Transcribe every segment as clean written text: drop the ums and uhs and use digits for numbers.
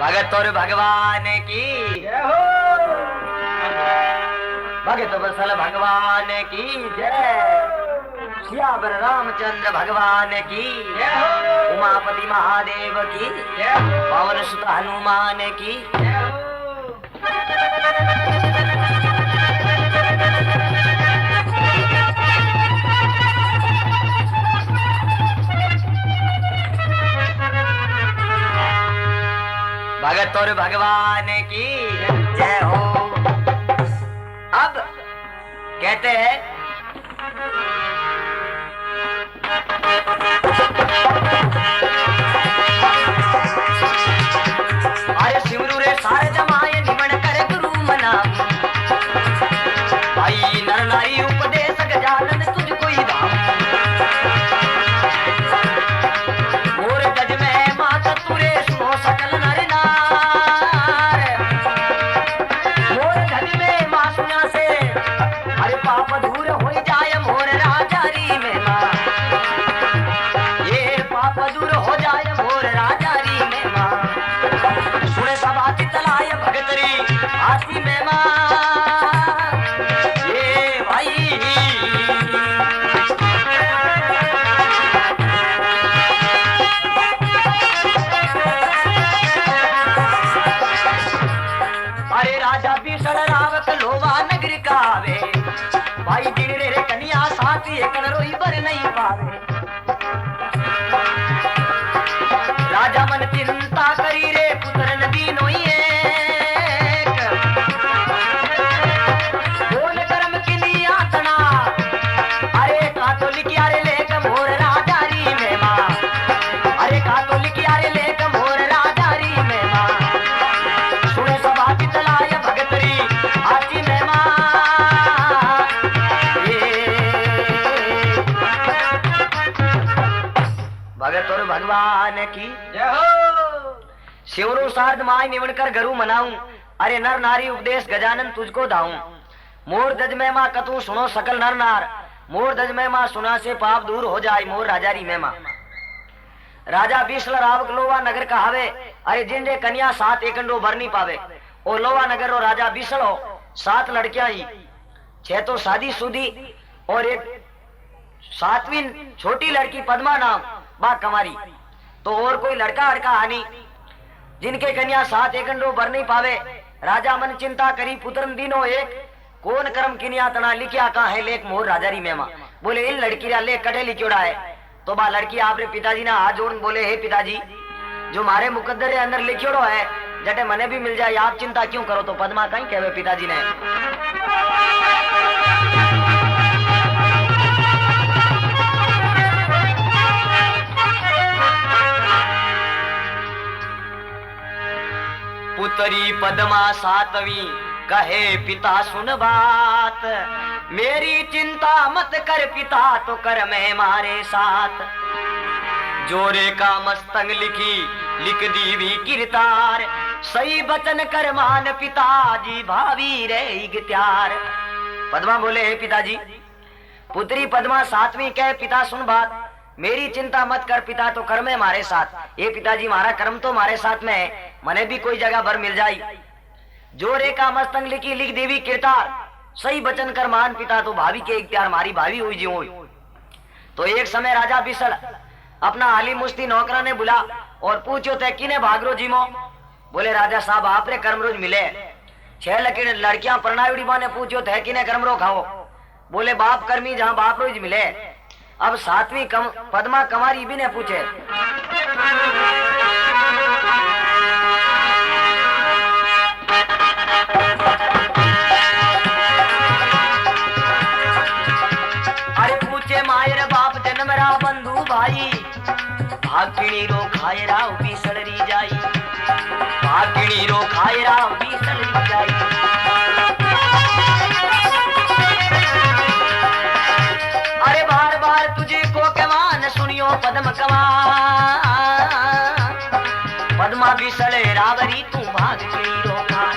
भगत और भगवान की जय हो। भगत वत्सल भगवान की जय। सियावर रामचंद्र भगवान की जय हो। उमापति महादेव की जय हो। पवन सुत हनुमान की जय हो। भगत और भगवान की जय हो। अब कहते हैं अरे सिमरू रे सारे जमाए निमन कर गुरु मना भाई नर नारी उपदेश गजानन तुझको ही धाम मोर गज में माता तुरे सुनो सकल नर नार मोर गज में मां सुना से अरे पाप दूर हो जाए मोर राजारी में मां ये पाप दूर हो जाए मोर राजारी में मां सुने सब आती तलाय भगतरी आती में मां ये भाई अरे राजा भीषण रावत लोवा नगरी कावे भाई गिरे रे कन्या साथी एकन रोई बर नहीं पावे राजा मन चिंता करी रे पुत्र नदी नोई एक बोल कर्म की लिया तना अरे का तो लिखिया रे लेक मोर राजारी में मां अरे का तो लिखिया रे लेक मोर राजारी में मां सुने सब आती तलाय भगतरी आती में मां भगत और भगवान की जय हो। शिवरू सार्ध माय निवण कर गरु मनाऊं अरे नर नारी उपदेश गजानन तुझको दाऊं मोर दज में मां कतू सुनो सकल नर नार मोर दज में मां सुना से पाप दूर हो जाए मोर राजारी में मां राजा बीसल रावक लोवा नगर कहावे अरे जिन रे कन्या सात एकंडो भर नहीं पावे ओ लोवा नगर रो राजा बीसलो 7 लड़कियां ही 6 तो शादी सुदी और एक 7वीं छोटी लड़की पद्मा नाम बा कमारी तो और कोई लड़का अड़का हानि जिनके कन्या 7 एकंडो भर नहीं पावे राजा मन चिंता करी पुत्रन दिनो एक कौन कर्म किनिया तना लिखिया का है लेख मोर राजारी मेमा बोले इन लड़की रा ले कटे लिखियोड़ा है तो बा लड़की आपरे पिताजी ना हाथ जोड़ बोले हे पिताजी जो मारे मुकद्दर के अंदर लिखियोड़ो है जटे मने भी मिल जाए आप चिंता क्यों करो तो पद्मा कहीं कहवे पिताजी ने पुतरी पद्मा 7वीं कहे पिता सुन बात मेरी चिंता मत कर पिता तो कर मैं मारे साथ जोरे का मस्तंग लिख दी भी किरतार सही बचन कर मान पिताजी भावी रे इख्तियार पद्मा बोले हे पिताजी पुत्री पद्मा 7वीं कहे पिता सुन बात मेरी चिंता मत कर पिता तो कर्म है मारे साथ ये पिताजी मारा कर्म तो मारे साथ में है मने भी कोई जगह भर मिल जाई जो रेखा मस्तंग लिख देवी किरतार सही बचन कर मान पिता तो भाभी के इख्तियार मारी भाभी हुई जी हुई तो एक समय राजा बिसल अपना हाली मुस्ती नौकरा ने बुला और पूछो थे किने भागरो जीमो बोले राजा साहब आपरे कर्म रोज मिले 6 लड़कियां परनायुड़ी ने पूछो थे किने कर्म रो खाओ बोले बाप कर्मी जहां बाप रोज मिले अब 7वीं पद्मा कमारी भी ने पूछे अरे पूछे मायर बाप जन्मरा बंधु भाई भागिणी रो खायरा उबी सड़री जाई भागिणी रो खायरा उबी सड़री जाई अरे बार बार तुझे को कमान सुनियो पद्म कमान पद्मा बिसले रावरी तू भाग किणी रो खाय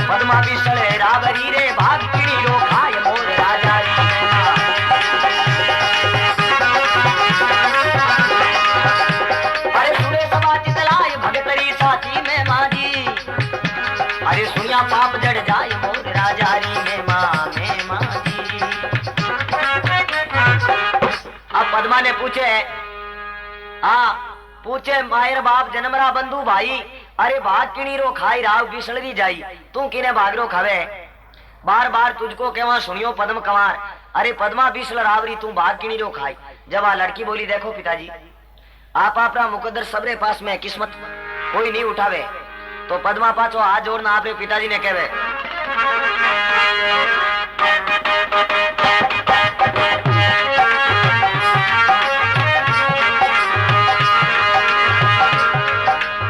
पद्मा बिसले रावरी रे भाग किणी रो खाय मोर राजारी अरे सुने सभा चितलाय भगतरी साथी में माजी पद्मा ने पूछे पूछे मायर बाप जन्मरा बंधु भाई, अरे भाग किणी रो खाई राव बिसलरी जाई, तू किने भाग रो खावे। बार बार तुझको केवा सुनियो पद्म कंवार, अरे पद्मा बिसल रावरी तू भाग किणी रो खाई। जब आ लड़की बोली देखो पिताजी आप अपना मुकद्दर सबरे पास में किस्मत कोई नहीं उठावे, तो पद्मा पाछो हाथ जोड़ना आपरे पिताजी ने कहवे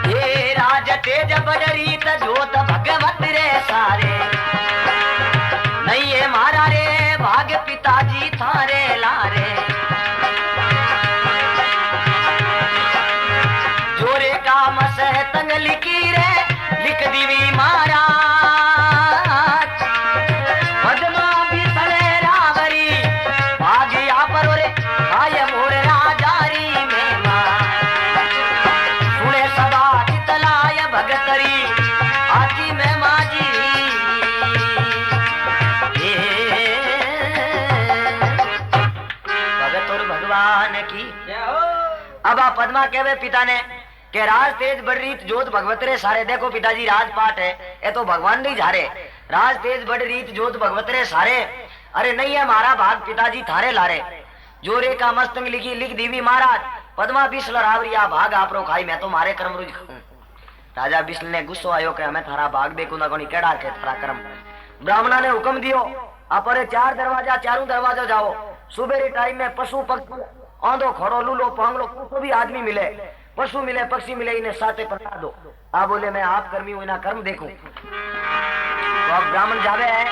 ये राज तेज बजरी जोत भगवत रे सारे, नहीं है मारा रे भाग पिताजी थारे लारे। जोरे काम से तंग लिखी रे लिख दीवी महाराज, पद्मा भी सड़े रावरी भागिया पर रे आय मोर राजारी में मां। सुने सदा चितलाय भगतरी आजी में माजी, भगत और भगवान की। अब आप पद्मा कहवे पिता ने के राज तेज बड़ रीत जोत भगवत रे सारे। देखो पिताजी राजपाट है ये तो भगवान नहीं झारे, राज तेज बड़ रीत जोत भगवत रे सारे, अरे नहीं है हमारा भाग पिताजी थारे लारे। जोरे का मस्तंग लिखी लिख दीवी महाराज, पद्मा बिस्ल रावरिया भाग आप रो खाई, मैं तो मारे कर्म रुज खाऊं। राजा बिस्ल ने गुस्सो आयो कि हमें थारा भाग देखू ना कोनी केड़ा के थारा कर्म। ब्राह्मणा ने हुक्म दियो अपरे 4 दरवाजा चारों दरवाजा जाओ, सुबह टाइम में पशु पक्षी आंधो खड़ो लूलो पांगलो कुछ भी आदमी मिले, पशु मिले पक्षी मिले इन्हें साथे पकड़ा दो। आप बोले मैं आप कर्मी हूं इना कर्म देखूं। तो अब ब्राह्मण जावे है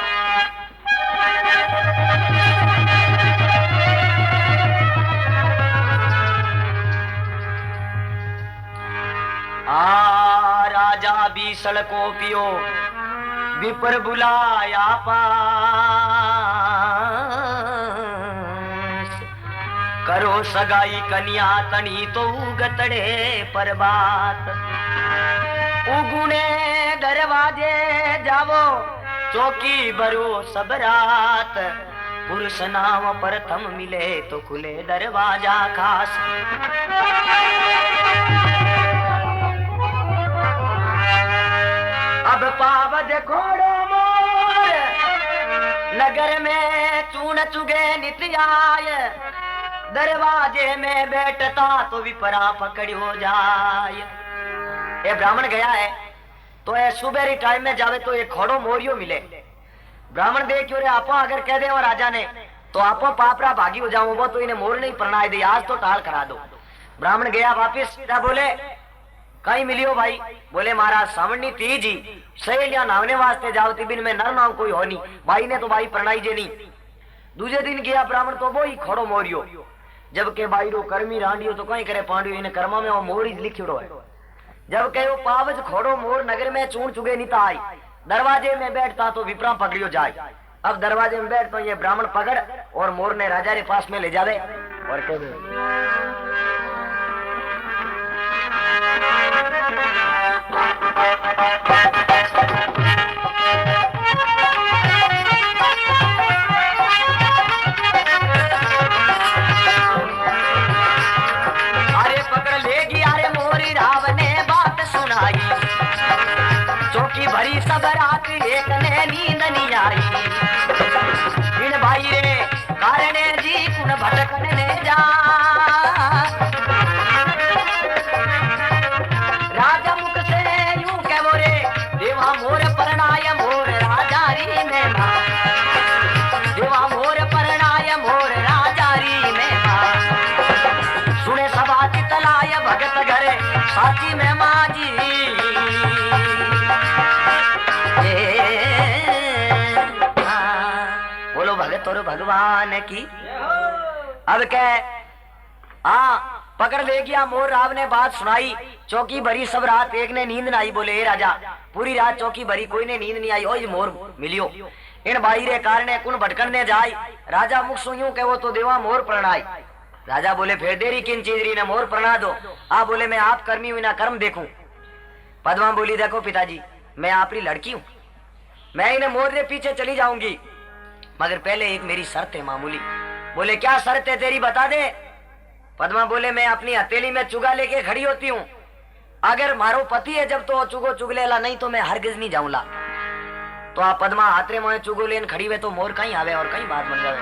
राजा बीसल को पियो विपर बुलाया पास, करो सगाई कन्या तनी तो गतड़े पर बात। उगुने दरवाजे जावो चौकी भरो सब रात, पुरुष नाम प्रथम मिले तो खुले दरवाजा खास। अब पावज घोड़ो मोर नगर में चून चुगे नित्य आय, दरवाजे में बैठता तो विपरा पकड़ हो जाए। ये ब्राह्मण गया है तो ये सुबह टाइम में जावे तो ये खोड़ो मोरियो मिले। ब्राह्मण देखियो रे आपा अगर कह दे और राजा ने तो आपो पापरा भागी हो जाऊं, वो तो इन्हें मोर नहीं प्रणाय दे, आज तो टाल करा दो। ब्राह्मण गया वापिस, क्या बोले कहीं मिलियो भाई? बोले महाराज सावनी तीज ही सहेलियां नावने वास्ते जावती बिन में नर नाम कोई हो नहीं, भाई ने तो भाई प्रणाई जे नहीं। दूसरे दिन गया ब्राह्मण तो वो ही खोड़ो मोरियो, जबकि भाई रो कर्मी रांडियो तो कहीं करे पांडियो, इन कर्मा में वो मोर ही लिखियो है। जबकि वो पावज खोड़ो मोर नगर में चून चुगे नीता आई, दरवाजे में बैठता तो विपरा पकड़ियो जाए। अब दरवाजे में बैठ तो ये ब्राह्मण पकड़ और मोर ने राजा के पास में ले जावे और कह भरी सब रात एक ने नींद नहीं आई, इन भाई रे कारणे जी कुन भटकने जा। राजा मुख से यूं कहो रे देवा मोर परणाय मोर राजारी में मां, देवा मोर परणाय मोर राजारी में मां। सुने सभा चितलाय भगत घरे साची में मां जी, बोलो भगत और भगवान की। अब कह पकड़ ले गया मोर। राव ने बात सुनाई, चौकी भरी सब रात एक ने नींद ना आई। बोले राजा पूरी रात चौकी भरी कोई ने नींद नहीं आई, ओ ये मोर मिलियो इन भाई रे कारणे कुन भटकने जाय। राजा मुख सुनियो के वो तो देवा मोर प्रणाय। राजा बोले फिर देरी किन चीजरी ने मोर प्रणा दो। बोले मैं आप कर्मी हुई ना कर्म देखूं। पद्मा बोली देखो पिताजी मैं आपकी लड़की हूं, मैं इन्हें मोर के पीछे चली जाऊंगी, मगर पहले एक मेरी शर्त है मामूली। बोले क्या शर्त है तेरी बता दे। पद्मा बोले मैं अपनी हथेली में चुगा लेके खड़ी होती हूँ, अगर मारो पति है जब तो चुगो चुगलेला, नहीं तो मैं हरगिज नहीं जाऊंला। तो आप पद्मा हाथरे मोए चुगो लेन खड़ी हुए तो मोर कहीं आवे और कहीं बात बन जावे।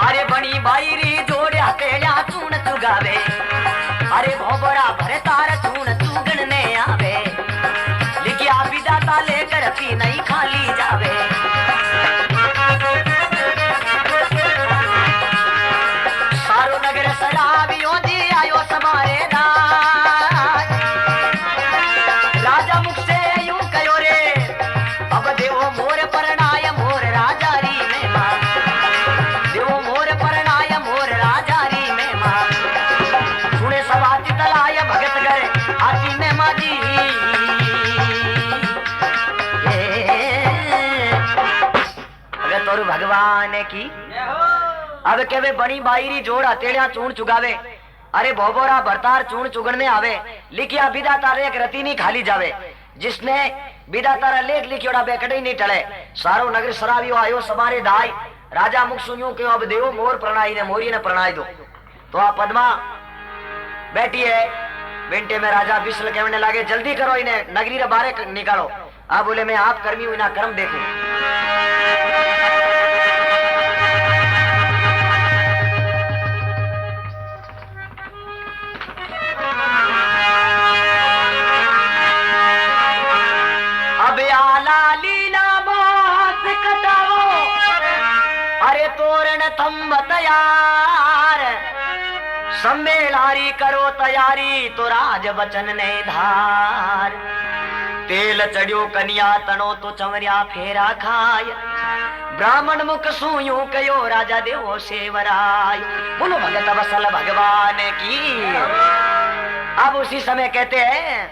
अरे बनी बाईरी जोड़े हथेलिया चून चुगावे, अरे भोबरा भरे तार चून चुगन ने आवे, लिखिया विदाता लेकर पी नहीं खाली जावे। सारो नगर सराबियों दी आयो समारे राज, राजा मुख से यूं कयो रे, अब देवो मोर परणाय मोर राजा री में मां, देवो मोर परणाय मोर राजा री में मां, सुने सभा चितलाय भगत गए हाथी में माजी। तोर भगवान की अब केवे बनी बाईरी जोड़ हथेलियां चूर्ण चुगावे, अरे भोबोरा भरतार चूर्ण चुगड़ने आवे, लिखिया विदाता रेख रती नहीं खाली जावे, जिसने विदाता लेख लिखियोड़ा बेकड़ी नहीं टले। सारो नगर सरावियो आयो समारे दाई, राजा मुख सुनियो क्यों अब देवो मोर प्रणाई ने मोरी ने प्रणाई दो। तो आप पद्मा बैठी है बेंटे में राजा बिस्ल कहने लगे जल्दी करो इन्हें नगरी रे बाहर निकालो। आप बोले मैं आप कर्मी हूं, इना कर्म देखूं। अब आला लीला बास कटाओ, अरे तोरण थम तैयार, सम्मेलारी करो तैयारी तो राज बचन ने धार। तेल चढ़ियो कन्या तणो तो चवरिया फेरा खाय, ब्राह्मण मुख सुयूं कयो राजा देवो सेवराय। बोलो भगत वसल भगवान की। अब उसी समय कहते हैं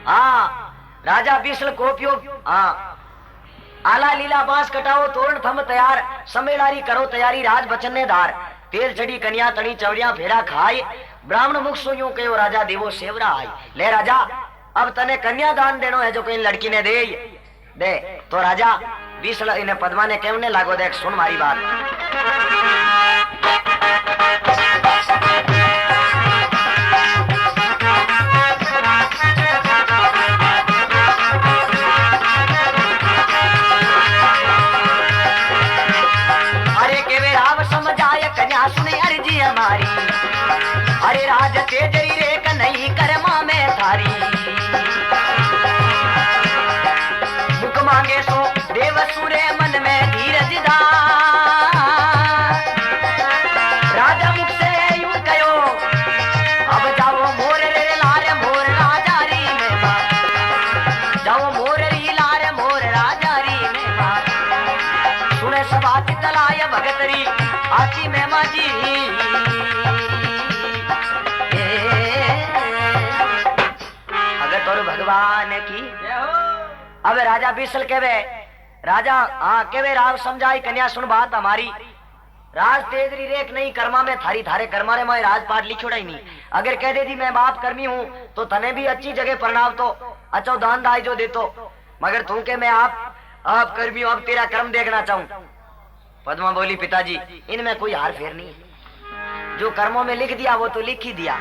हाँ राजा बिस्ल कोपियो हाँ आला लीला बांस कटाओ तोरण थम तैयार, सम्मेलारी करो तैयारी राज बचन ने धार। तेल चढ़ी कन्या तणी चवड़िया फेरा खाए, ब्राह्मण मुख सुयूं कयो राजा देवो सेवरा आय। ले राजा अब तने कन्या दान देनो है जो कहीं लड़की ने दे तो राजा बिस्ल इन्हें पद्मा ने कहने लागो देख सुन मारी बात। कन्या सुने अर्जी हमारी, अरे राज तेजरी रे कन्हई कर्मा में थारी, मुख मांगे सो देव सुरे मन में धीरज धार। राजा मुख से यूं कयो अब जाओ मोर रे लारे मोर राजा री में बात, जाओ मोर री लारे मोर राजा री में बात। सुने सभा चितलाय भगतरी आती में माजी, भगत और भगवान की। अब राजा बिस्ल केवे राजा हाँ केवे राव समझाई कन्या सुन बात हमारी, राज तेजरी रेख नहीं कर्मा में थारी, थारे कर्मा रे मैं राजपाट लिखोड़ा ही नहीं। अगर कह दे दी मैं बाप कर्मी हूँ तो तने भी अच्छी जगह प्रणाव तो अच्छो दान दाई जो दे तो, मगर तू के मैं आप कर्मी हूँ अब तेरा कर्म देखना चाहूं। पद्मा बोली पिताजी इनमें कोई हार फेर नहीं, जो कर्मों में लिख दिया वो तो लिख ही दिया।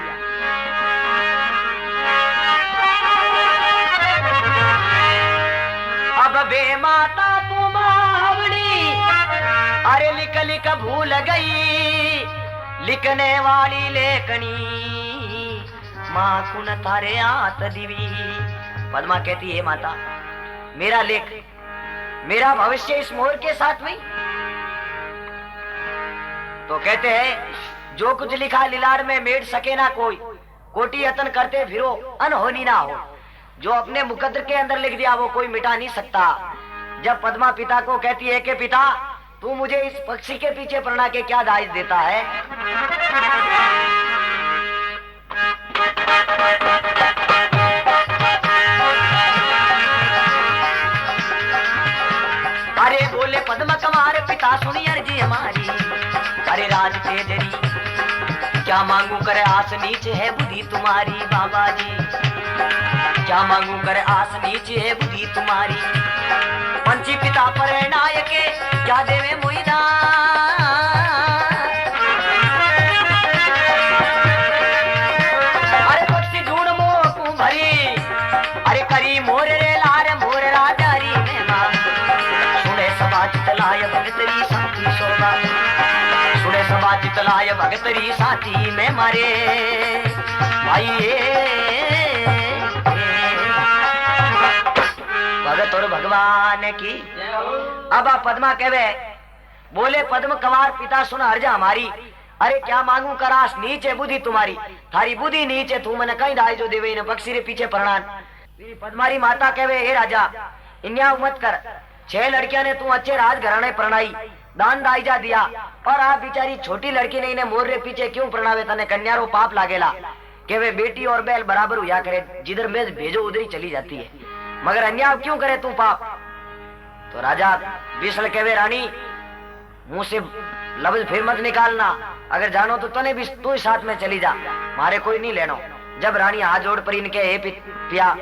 अब बे माता तुम आवड़ी, अरे लिख लिख भूल गई, लिखने वाली लेखनी माँ कुन थारे आत दिवी। पद्मा कहती है माता मेरा लेख मेरा भविष्य इस मोर के साथ में। तो कहते हैं जो कुछ लिखा लिलार में मेट सके ना कोई, कोटि यतन करते फिरो अनहोनी ना हो। जो अपने मुकद्दर के अंदर लिख दिया वो कोई मिटा नहीं सकता। जब पद्मा पिता को कहती है कि पिता तू मुझे इस पक्षी के पीछे प्रणा के क्या दायित्व देता है, अरे बोले पद्म कुमार पिता सुनी अर्जी हमारी, अरे राज तेजरी क्या मांगू करे आस नीच है बुद्धि तुम्हारी बाबा जी, क्या मांगू करे आस नीच है बुद्धि तुम्हारी। पंची पिता पर नायक क्या देवे मोहिदा, अरे पक्षी ढूंढ मोह भरी, अरे करी मोर रे लार मोर राजा री में मां। सुने सभा चितलाय भगतरी साथी शोभा, सुने सभा चितलाय भगतरी साथी में मारे भाई। भगत और भगवान की। अब पद्मा कहवे बोले पद्म कमार पिता सुन हर्जा हमारी, अरे क्या मांगू करास नीचे बुद्धि तुम्हारी, थारी बुद्धि नीचे तू मन कहीं दाई जो देवे इन पक्षी रे पीछे प्रणान। पद्मारी माता कहवे हे राजा इन्याव मत कर, 6 लड़कियां ने तू अच्छे राज घराने प्रणाई दान दाईजा दिया, पर आप बेचारी छोटी लड़की ने इन्हें मोर रे पीछे क्यों प्रणावे, तने कन्यारो पाप लागेला। कहवे बेटी और बैल बराबर हुआ करे, जिधर में भेजो उधर ही चली जाती है, मगर अन्याय क्यों करे तू पाप। तो राजा विष्णु कहवे रानी मुंह से लफ्ज फिर मत निकालना, अगर जानो तो तने भी तू ही साथ में चली जा, मारे कोई नहीं लेनो। जब रानी हाथ जोड़ पर इनके हे पिया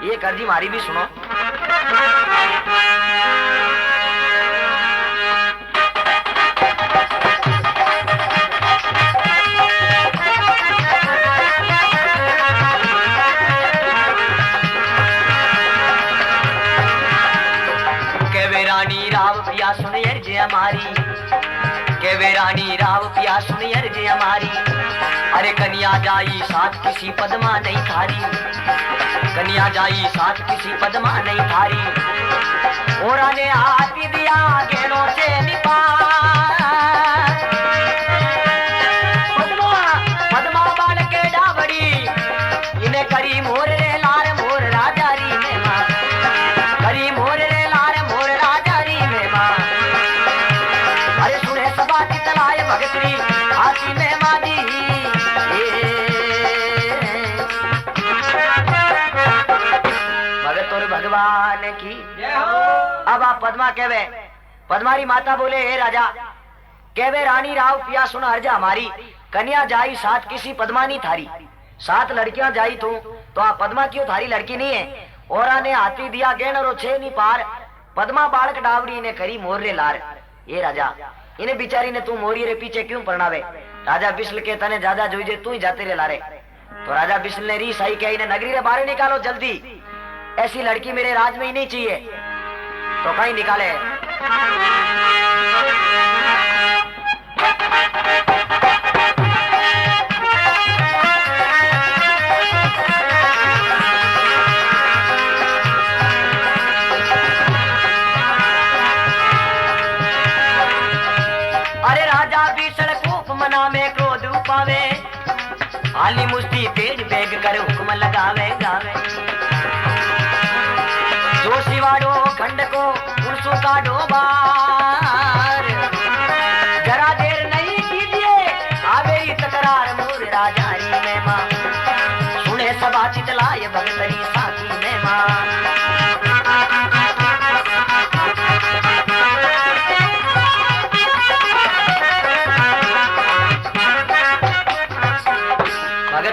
ये कर्जी मारी भी सुनो। रानी राव पिया सुन अर्ज हमारी, के वे रानी राव पिया सुन अर्ज हमारी। अरे कन्या जाई साथ किसी पद्मा नहीं थारी, कन्या जाई साथ किसी पद्मा नहीं थारी। और ने हाथी दिया गेनों से निपार, पद्मा पद्मा बाल के डावड़ी इन्हें करी मोर रे लार मोर राजा री में मां, करी मोर रे भगतरी हाथी में मादी। भगत और भगवान की। अब आप पद्मा कहवे पद्मारी माता बोले हे राजा कहवे रानी राव पिया सुना हर्जा हमारी, कन्या जाई साथ किसी पद्मा नहीं थारी, 7 लड़कियां जाई तो आप पद्मा क्यों थारी लड़की नहीं है। और ने हाथी दिया गेन और 6 नहीं पार, पद्मा बालक डावड़ी ने करी मोर रे लार। ये राजा इन्हें बिचारी ने तू मोरी रे पीछे क्यों परणावे। राजा बिस्ल के तने ज्यादा जोईजे तू ही जाते रे लारे। तो राजा बिस्ल ने री सही कहा इन्हें नगरी रे बाहर निकालो जल्दी, ऐसी लड़की मेरे राज में ही नहीं चाहिए। तो कहीं निकाले। में क्रोध उपावे आली मुस्ती तेज बेग कर हुक्म लगावे गावे। जो सिवाड़ो खंड को उनसु काढ़ो बार, जरा देर नहीं कीजिए आवेरी तकरार मोर राजारी में मां। सुने सभा चितलाए भगतरी साथी में मां।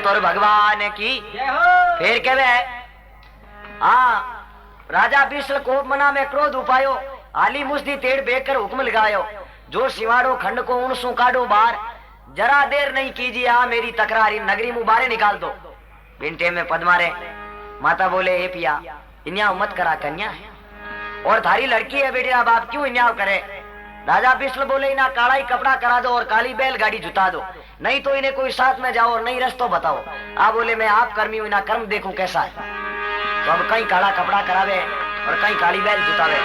और भगवान की। फिर कहवे राजा विश्व कोप मना में क्रोध उपायो आली मुस्दी तेड़ बेकर हुक्म लगायो। जो सिवाड़ो खंड को उनसु काढ़ो बार, जरा देर नहीं कीजिए मेरी तकरारी नगरी मुबारे निकाल दो। बिंटे में पद्मारे माता बोले हे पिया इन्याव मत करा, कन्या है और थारी लड़की है बेटिया, बाप क्यों इन्याव करे। राजा विष्णु बोले इन्हें काला ही कपड़ा करा दो और काली बैलगाड़ी जुता दो, नहीं तो इन्हें कोई साथ में जाओ और नहीं रस्तो बताओ। आप बोले मैं आप कर्मी हूं, इन्हें कर्म देखूं कैसा है। तो अब कहीं काला कपड़ा करावे और कहीं काली बैल जुतावे।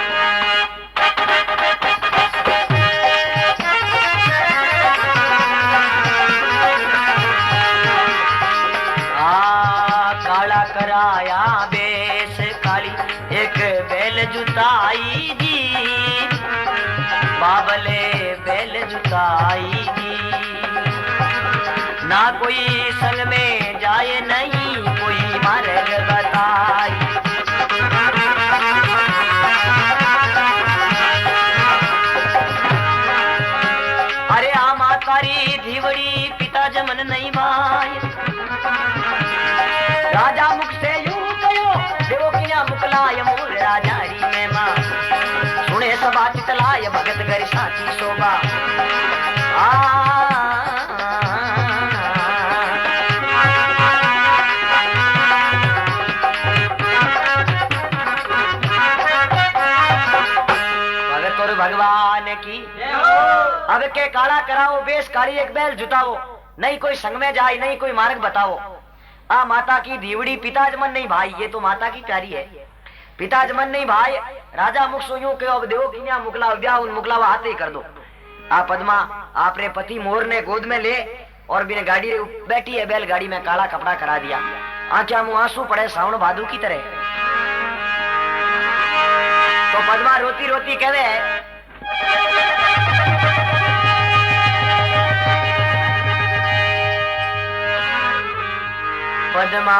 काला कराया बेस काली एक बैल जुताई जी, बाबले बैल जुताई जी। ना कोई संग में जाए नहीं कोई मार्ग बताई। अरे आमा तारी धीवड़ी पिता जमन नहीं और भगवान की। अब के काला कराओ बेस काली एक बैल जुटाओ, नहीं कोई संग में जाए नहीं कोई मार्ग बताओ। आ माता की दीवड़ी पिताजमन नहीं भाई, ये तो माता की प्यारी है। पिताजमन नहीं भाई, राजा मुख सो यूं के अब देव किन्या मुकला ब्याह उन मुकलावा हाथे कर दो। आ पद्मा आपरे पति मोर ने गोद में ले और बिना गाड़ी रे बैठी है बैलगाड़ी में, काला कपड़ा करा दिया। आंखों मुंह आंसू पड़े सावन भादू की तरह। तो पद्मा रोती रोती कहवे, पद्मा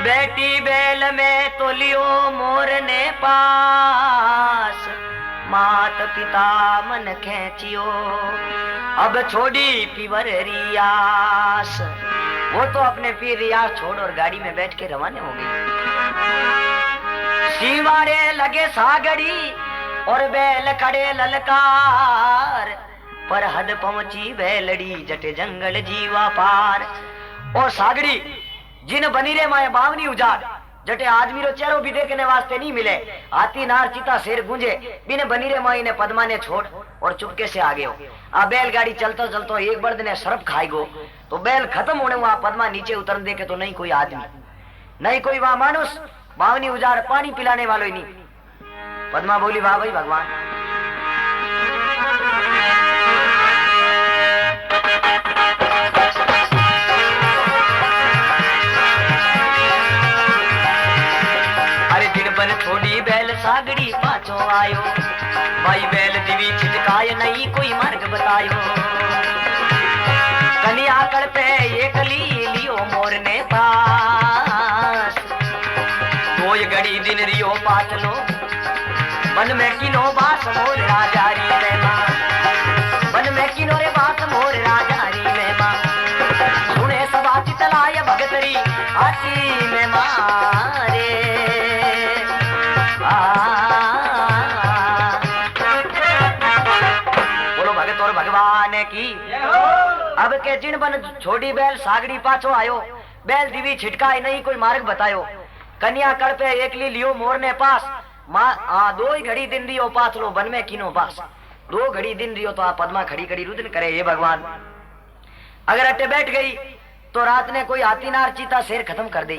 बेटी बैल में तो लियो मोर ने पास, मात पिता मन खेचियो अब छोड़ी पीवर रियास। वो तो अपने पीर रियास छोड़ और गाड़ी में बैठ के रवाना हो गई। सीवारे लगे सागड़ी और बैल खड़े ललकार, पर हद पहुंची बैलड़ी जटे जंगल जीवा पार। और सागड़ी जिन बनी रे माए बावनी उजाड़, जटे आदमी रो चेहरो भी देखने वास्ते नहीं मिले। हाथी नार चीता शेर गूंजे, बिन बनी रे माई ने पद्मा ने छोड़ और चुपके से आगे हो। आ बैलगाड़ी चलतो चलतो एक बर्द ने सरप खाई गो, तो बैल खत्म होने वहां पद्मा नीचे उतर देखे तो नहीं कोई आदमी, नहीं कोई वहां मानुस, बावनी उजाड़ पानी पिलाने वालों ही नहीं। पद्मा बोली वाह भाई भगवान। अरे दिन बन छोड़ी बैल सागड़ी पाछो आयो, भाई बैल दिवी छिटकाय नहीं कोई मार्ग बतायो। कन्या कड़ पे एक लियो मोर ने पास, कोई घड़ी दिन रियो पाचलो मन में किनो बास मोर राजारी में मां, मन में किनो रे बास मोर राजारी में मां। सुने सब आची तलाय भगतरी आची में मारे बोलो भगत और भगवान की। अब के जिन बन छोड़ी बैल सागड़ी पाछो आयो, बैल दिवी छिटकाई नहीं कोई मार्ग बतायो। कन्या कड़ पे एकली लियो मोर ने पास, दो ही घड़ी दिन रियो पाथलो बन में किनो बास। दो घड़ी दिन रियो तो आप पद्मा खड़ी खड़ी रुदन करे, ये भगवान अगर अट्टे बैठ गई तो रात ने कोई हाथी नार चीता शेर खत्म कर दी।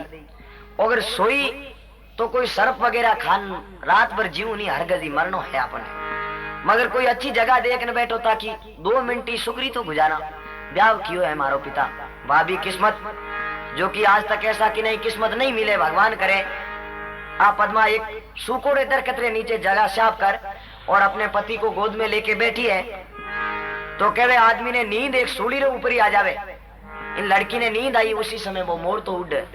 अगर सोई तो कोई सर्प वगैरह खान रात भर जीव नहीं हर गजी मरनो है अपने। मगर कोई अच्छी जगह देखने बैठो ताकि 2 मिनट सुकरी तो गुजारा। ब्याह क्यों है मारो पिता भाभी किस्मत, जो कि आज तक ऐसा कि नहीं किस्मत नहीं मिले भगवान करे। आप पद्मा एक सुकोड़े दरख्त रे नीचे जगह साफ कर और अपने पति को गोद में लेके बैठी है। तो कहवे आदमी ने नींद एक सूली रे ऊपर ही आ जावे। इन लड़की ने नींद आई, उसी समय वो मोर तो उड़ गयो।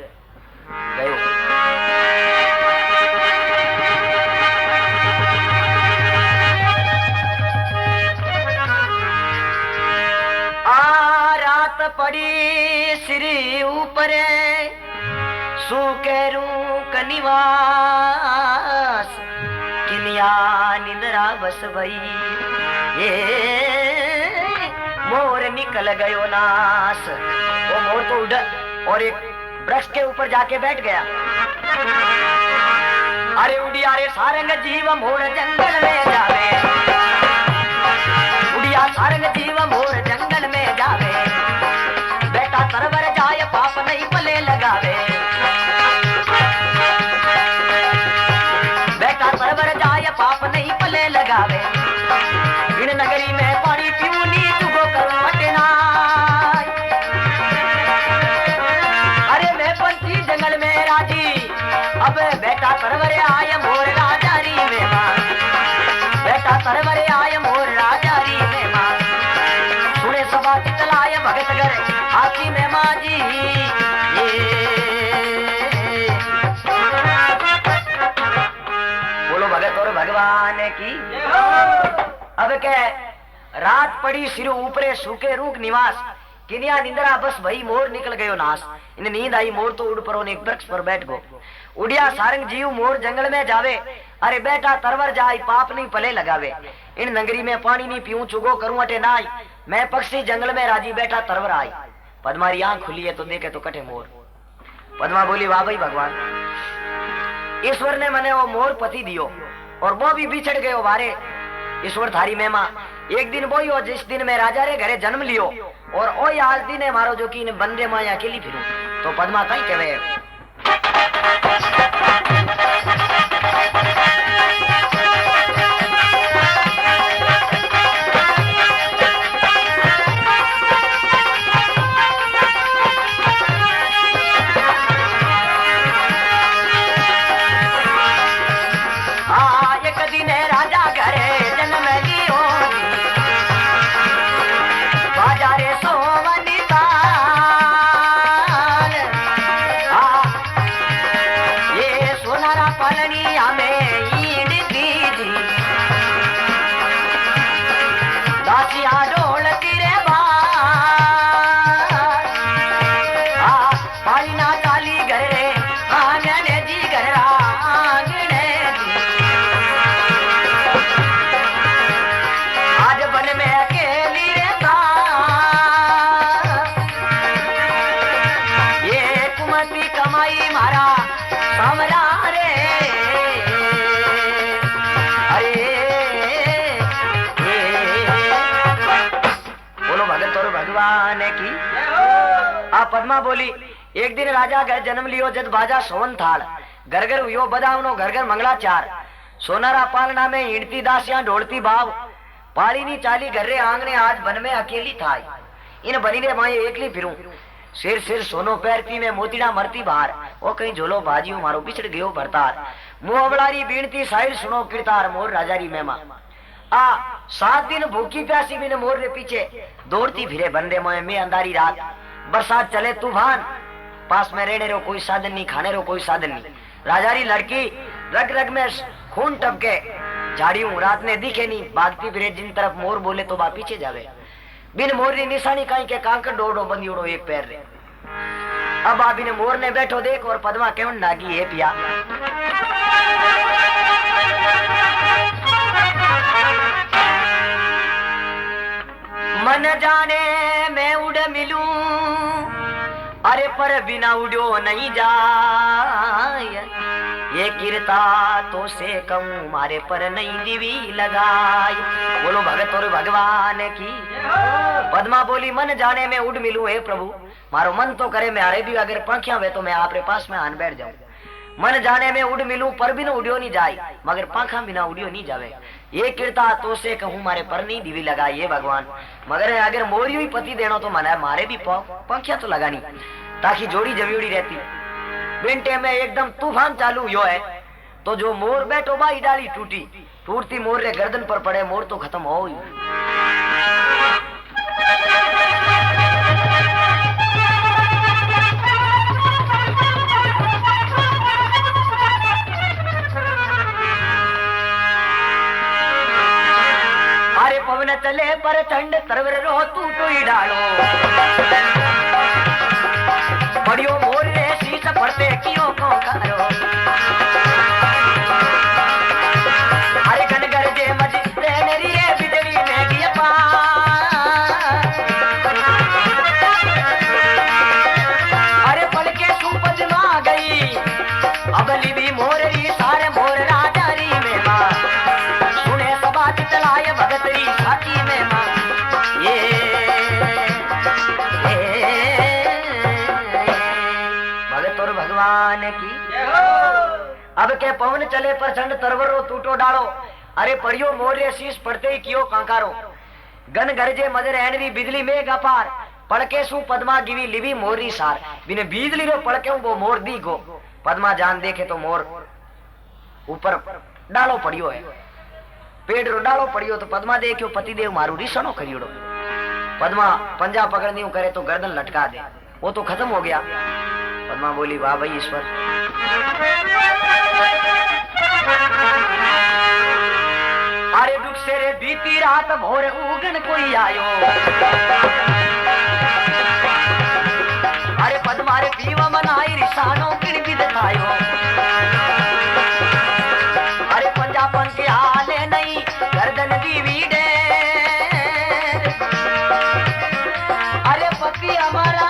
रात पड़ी सिरी ऊपर सुकेरू कनिवास, किनिया निंद्रा बस भई ये मोर निकल गयो नास। वो मोर तो उड़ और एक वृक्ष के ऊपर जाके बैठ गया। अरे उड़िया रे सारंग जीव मोर जंगल में जावे, उड़िया सारंग जीव मोर जंगल में जावे। बेटा तरवर जाए पाप नहीं पले लगावे, बेटा तरवर जाए पाप नहीं पले लगावे। इन नगरी में पानी पीऊनी तुगो करूं हटना। अरे मैं पंछी जंगल में राजी, अब बेटा तरवर आए मोर राजारी में मां, बेटा तरवर आए मोर राजारी में मां। सुने सभा चितलाय भगत घर हाथी में मां जी। बोलो भगत और भगवान की। अब के रात पड़ी सिरों ऊपरे सूखे रूख निवास, किनिया निंद्रा बस भई मोर निकल गयो नास। इन नींद आई मोर तो उड़ परो ने एक वृक्ष पर बैठ गो। उड़िया सारंग जीव मोर जंगल में जावे, अरे बेटा तरवर जाई पाप नहीं पले लगावे। इन नगरी में पानी नहीं पीऊं चुगो करूं अटे नाई, मैं पक्षी जंगल में राजी बेटा तरवर आई। पद्मारी आंख खुली है तो देखे तो कटे मोर। पद्मा बोली वाह भाई भगवान, ईश्वर ने मने वो मोर पति दियो और वो भी बिछड़ गयो बारे। ईश्वर थारी महिमा। एक दिन बोई हो जिस दिन मैं राजा रे घरे जन्म लियो और ओ आज दिन है मारो जो कि बंदे माँ अकेली फिरूं। तो पद्मा कहीं कहे पद्मा बोली। एक दिन राजा घर जन्म लियो जद बाजा सोवन थाल घर घर हुयो बदावनो घर घर मंगलाचार सोनारा पालना में हिड़ती दासियां ढोलती भाव पाली नी चाली घर रे आंगने आज बन में अकेली थाई इन बनी रे माए एकली फिरूं सिर सिर सोनो पैरती में मोतीड़ा मरती बाहर ओ कहीं झोलो बाजियो मारो बिछड़ गयो भरतार मुंह अवलारी बीणती साहिल सुनो किरतार मोर राजारी मेमा आ 7 दिन भूखी प्यासी बिन मोर रे पीछे दौड़ती फिरे बंदे मोए में अंधारी रात बरसात चले तूफान पास में रहने रो कोई साधन नहीं खाने रो कोई साधन नहीं राजारी लड़की रग रग में खून टपके झाड़ियों रात ने दिखे नहीं भागती फिरे जिन तरफ मोर बोले तो बा पीछे जावे बिन मोर री निशानी कहीं के कांकर डोड़ो बंदी उड़ो एक पैर रे अब आबी ने मोर ने बैठो देख और पद्मा केवन नागी है पिया मन जाने मैं उड़ मिलूं अरे पर बिना उड़ो नहीं जाय ये गिरता तो से कहूं मारे पर नहीं दिवी लगाई बोलो भगत और भगवान की पद्मा बोली मन जाने में उड़ मिलूं हे प्रभु मारो मन तो करे मैं भी अगर पंखियां वे तो मैं आपरे पास में आन बैठ जाऊं मन जाने में उड़ मिलूं पर बिना उड़ियो नहीं जाए मगर पंखा बिना उड़ियो नहीं जावे ये कीर्ता तो से कहूं मारे पर नहीं दिवी लगाई ये भगवान मगर अगर मोरियो ही पति देनो तो मना मारे भी पंखिया तो लगानी ताकि जोड़ी जमीड़ी रहती बिंटे में एकदम तूफान चालू यो है तो जो मोर बैठो बाई डाली टूटी टूटती मोर रे गर्दन पर पड़े मोर तो खत्म हो ही अरे पवन चले पर ठंड तरवर रो तू ही डालो बड़ियो मोर रे शीश पड़ते क्यों को करो अरे गन गरजे मज तेरी रे बिजली में गिया पा अरे पल के सूपज मा गई अगली भी मोर री सारे मोर राजारी में मां सुने सबा चितलाय भगतरी छाती में मां ये भगवान की अब के पवन चले पर चंड तरवरो टूटो डालो अरे पड़ियो मोरे शीश पड़ते ही कियो कांकारो गन गरजे मजर एनवी बिजली मेघ अपार पड़के सु पद्मा गिवी लिवी मोरी सार बिने बिजली रो पड़के वो मोर दी गो पद्मा जान देखे तो मोर ऊपर डालो पड़ियो है पेड़ रो डालो पड़ियो तो पद्मा देखियो पतिदेव मारू रिसनो करियोड़ो पद्मा पंजा पकड़नी करे तो गर्दन लटका दे वो तो खत्म हो गया पद्मा बोली वाह भाई ईश्वर अरे दुख से रे बीती रात भोर उगन कोई आयो अरे पद्मा रे पीवा मनाई रिसानो किण विदतायो अरे पंजा पन के आले नहीं गर्दन दीवी दे अरे पति हमारा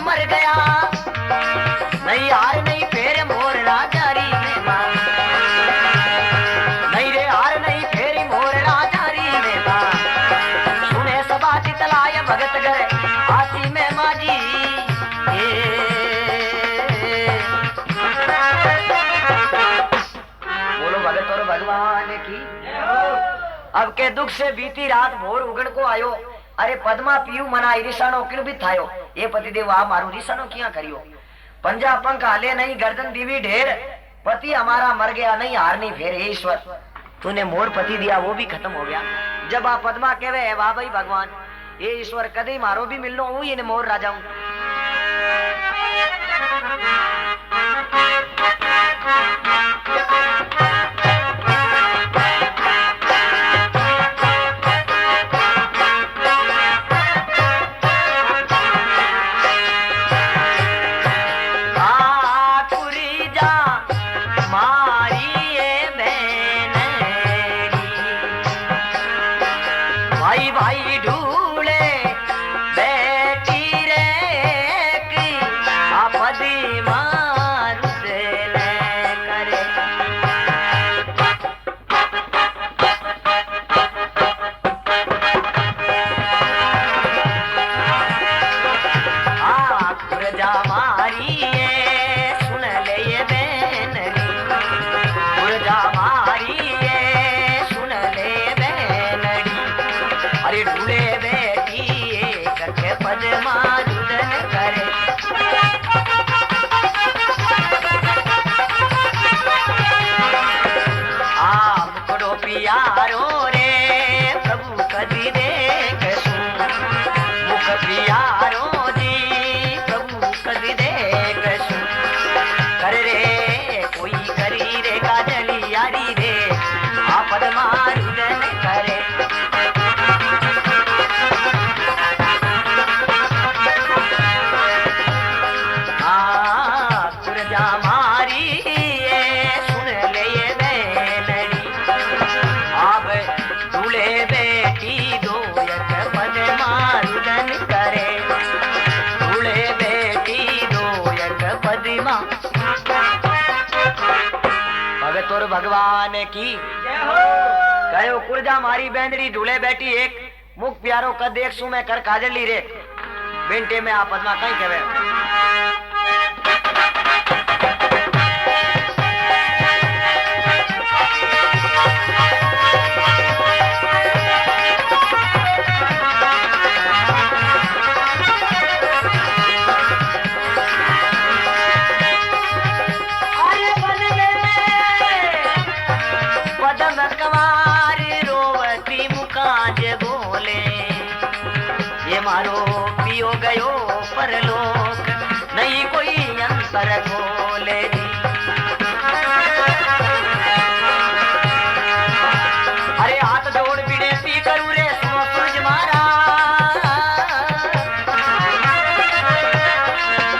मर गया नहीं हार नहीं फेर मोर राजारी में मां नहीं रे हार नहीं फेरी मोर अब के दुख से बीती रात भोर उगण को आयो। अरे पद्मा पीयू मना ईरिसानो किन भी थायो। ये पतिदेव आ मारू रीसानो किया करियो। पंजा पंख हाले नहीं गर्दन दीवी ढेर। पति हमारा मर गया नहीं हार नहीं फेर। ईश्वर तूने मोर पति दिया वो भी खत्म हो गया। जब आप पद्मा कहवे वाह भाई भगवान ये ईश्वर कदे मारो भी मिलनो हूँ ये मोर राजा हूँ। भगवान की कहो कुर्जा मारी बैंदरी ढूले बैठी एक मुख प्यारो का देख सु मैं कर काजल ली रे बेंटे में आप पद्मा कहीं कहे मारो पियो गयो परलोक नहीं कोई अंतर खोले। अरे हाथ जोड़ विनती करूं रे सुनो सूरज मारा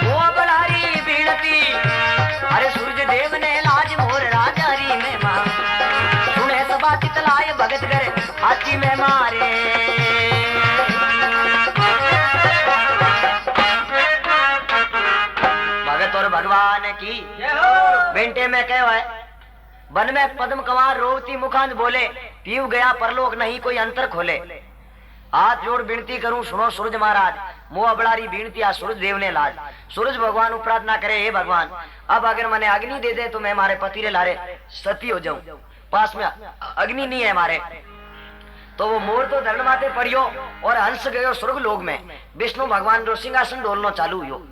वो बलारी बीड़ती। अरे सूरज देव ने लाज मोर राजारी में मां सुने सबा चितलाए भगत करे हाथी में मारे। भगवान की बेंटे में कहो है वन में पद्म कंवर रोवती मुखांत बोले पीऊ गया परलोक नहीं कोई अंतर खोले। हाथ जोड़ विनती करूं सुनो सूरज महाराज मुंह अबड़ारी बीनती आ सूरज देव ने लाज। सूरज भगवान प्रार्थना करे हे भगवान अब अगर मैंने अग्नि दे दे तो मैं हमारे पति रे लारे सती हो जाऊं। पास में अग्नि नहीं है हमारे तो वो मोर तो धरण माथे पड़ियो और हंस गयो स्वर्ग लोक में। विष्णु भगवान रो सिंहासन डोलनो चालू हुयो।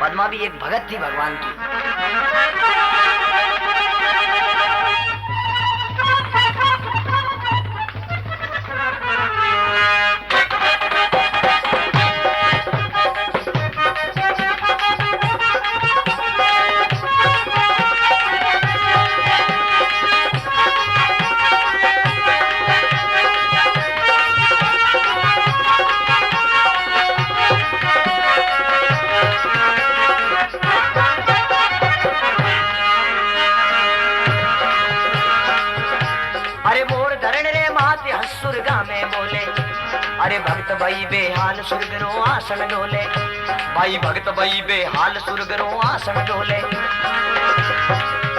पद्मा भी एक भगत थी भगवान की। अरे भक्त भाई बेहाल सुर्ग रो आसन डोले भाई भक्त भाई बेहाल सुर्ग रो आसन डोले।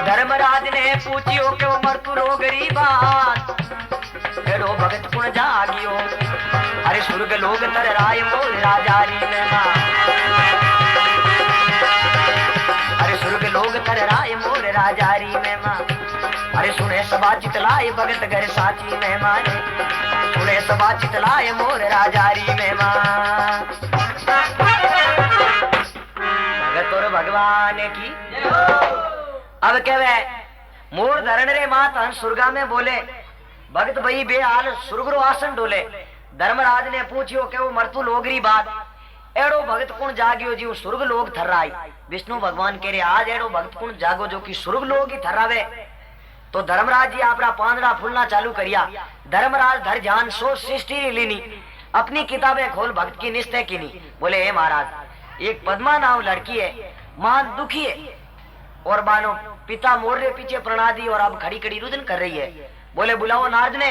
धर्मराज ने पूछियो क्यों मरतु रो गरीबा रो भगत पुण जागियो। अरे सुर्ग लोग तर राय मोर राजारी में मां। अरे सुर्ग लोग तर राय मोर राजारी में मां। अरे सुने सबा चितलाए भगत घर साची मेहमान, सुने सबा चितलाए मोर राजारी मेहमान। भगत और भगवान की अब कहवे मोर धरण रे मात हंस सुरगा में बोले भगत भाई बेहाल सुरगरो आसन डोले। धर्मराज ने पूछियो के वो मरतु लोगरी बात एड़ो भगत कुण जागियो जी सुर्ग लोग थर्राई। विष्णु भगवान कह रहे आज एड़ो भगत कुण जागो जो कि सुर्ग लोग ही थर्रावे। तो धर्मराज जी आपरा पांदड़ा फुलना चालू करिया। धर्मराज धर ध्यान सो सृष्टि लीनी अपनी किताबें खोल भक्त की निश्चय की नहीं। बोले हे महाराज एक पद्मा नाम लड़की है मान दुखी है और मानो पिता मोर रे पीछे प्रणादी और अब खड़ी खड़ी रुदन कर रही है। बोले बुलाओ नारद ने,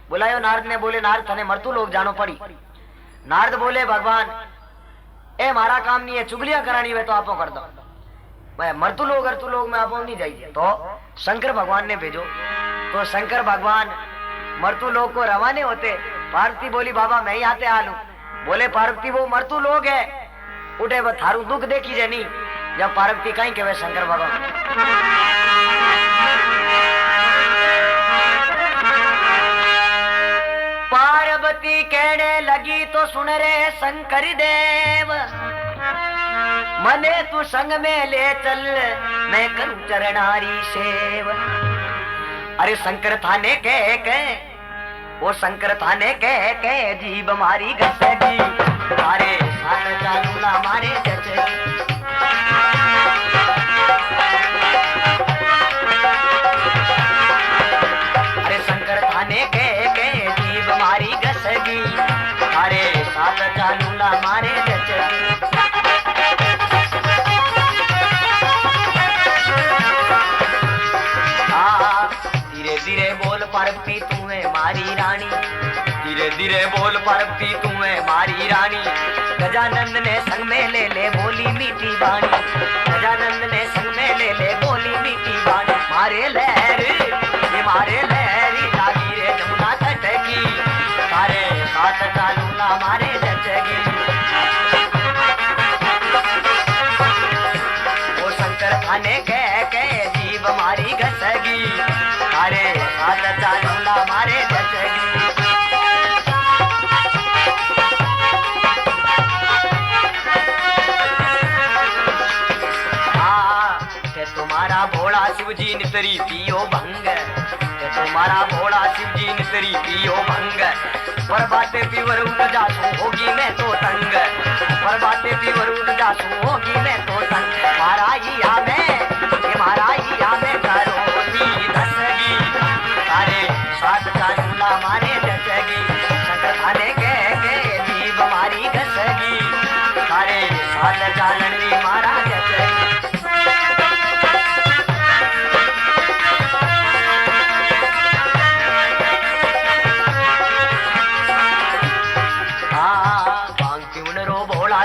बुलायो नारद ने। बोले नारद थने मरतू लोग जानो पड़ी। नारद बोले भगवान ए मारा काम नहीं है चुगलियां करानी है तो आपो कर दो मैं मरतू लोग अरतू लोग में आपो नहीं जाइए। तो शंकर भगवान ने भेजो तो शंकर भगवान मरतू लोग को रवाने होते। पार्वती बोली बाबा मैं ही आते आलू। बोले पार्वती वो मरतू लोग है उठे वो थारू दुख देखी जनी। जब पार्वती कहीं के वे शंकर भगवान पार्वती कहने लगी तो सुन रे शंकर देव मने तू संग में ले चल मैं करूं चरणारी सेव। अरे शंकर थाने के वो शंकर थाने के जीव मारी घसगी अरे साथ चालूला मारे जचगी। अरे शंकर थाने के जीव मारी घसगी अरे साथ चालूला मारे जचगी। धीरे धीरे बोल पार्वती तू है मारी रानी, धीरे धीरे बोल पार्वती तू है मारी रानी। गजानंद ने संग में ले ले बोली मीठी बाणी, गजानंद ने संग में ले ले बोली मीठी बाणी। मारे लहरी ये मारे लहरी लागी रे जमुना तट की सारे साथ चालूला मारे जचगी। वो शंकर थाने के जीव मारी घसगी अरे साथ चालूला मारे जचगी। तुम्हारा भोला शिवजी नितरी पियो भंग, तुम्हारा भोला शिवजी नितरी पियो भंग। पर बातें पीवर उड़ जासू होगी मैं तो तंग, पर बातें पीवर उड़ जासू होगी मैं तो तंग। मारा या में करो दी दसगी अरे साथ चालूला मारे जचगी। शंकर थाने के जीव मारी घसगी अरे साथ चालनी मारा जचगी।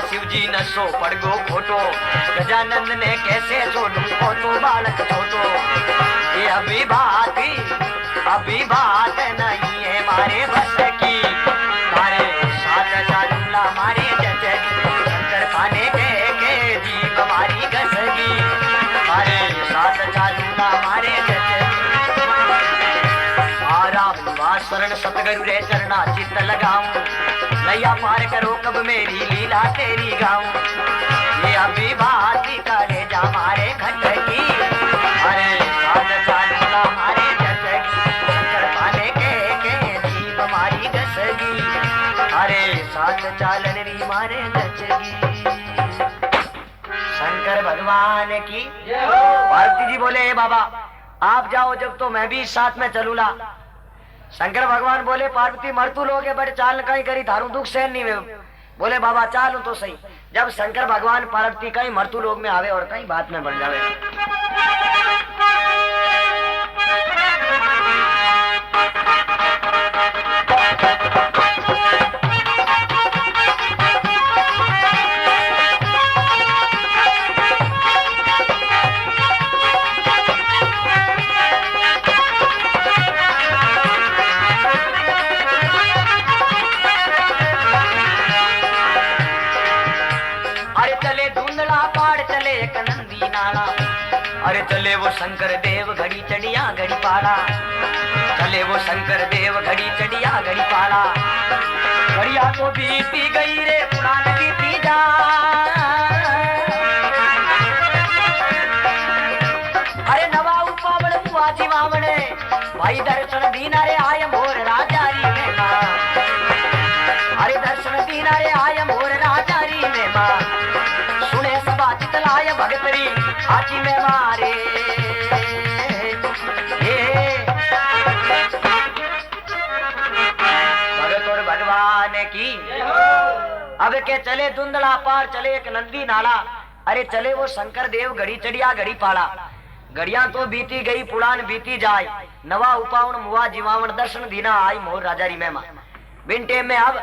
शिवजी नशो पड़ गो खोटो गजानंद ने कैसे छोड़ू को तो बालक छोटो। ये अभी बात नहीं है मारे बस की मारे साथ चालूला मारे जचगी। शंकर थाने के जीव मारी घसगी मारे साथ चालूला मारे जचगी। शरण सतगुरु रे चरना चित्त लगाऊं नैया पार करो कब मेरी लीला तेरी गाऊं। ये अभी बात करे जा मारे खटकी अरे साथ चालूला मारे जचगी। शंकर थाने के जीव मारी घसगी अरे साथ चालनी मारे जचगी। शंकर भगवान की पार्वती जी बोले बाबा आप जाओ जब तो मैं भी साथ में चलूला। शंकर भगवान बोले पार्वती मरतू लोग बड़े चाल कहीं करी थारू दुख सहन नहीं हुए। बोले बाबा चालू तो सही। जब शंकर भगवान पार्वती कहीं मरतू लोग में आवे और कहीं बात में बढ़ जावे। अरे चले वो शंकर देव घड़ी चढ़िया घड़ी पाला, चले वो शंकर देव घड़ी चढ़िया घड़ी पाला। घड़िया तो बीती गई रे पुरान बीती जा, अरे नवा उपावड़ बुआ जीवावणे भाई दर्शन दीना रे आय मोर राजा री में मां, अरे दर्शन दीना रे आय मोर राजा री में मां। सुने सभा चितलाय भगतरी आची में मारे भगत और भगवान की। अब के चले धुंधला पार, चले एक नंदी नाला, अरे चले वो शंकर देव घड़ी चढ़िया घड़ी पाला। घड़ियां तो बीती गई पुरान बीती जाए, नवा उपावण मुआ जीवावण दर्शन दीना आई मोर राजारी महिमा। बिंटे में अब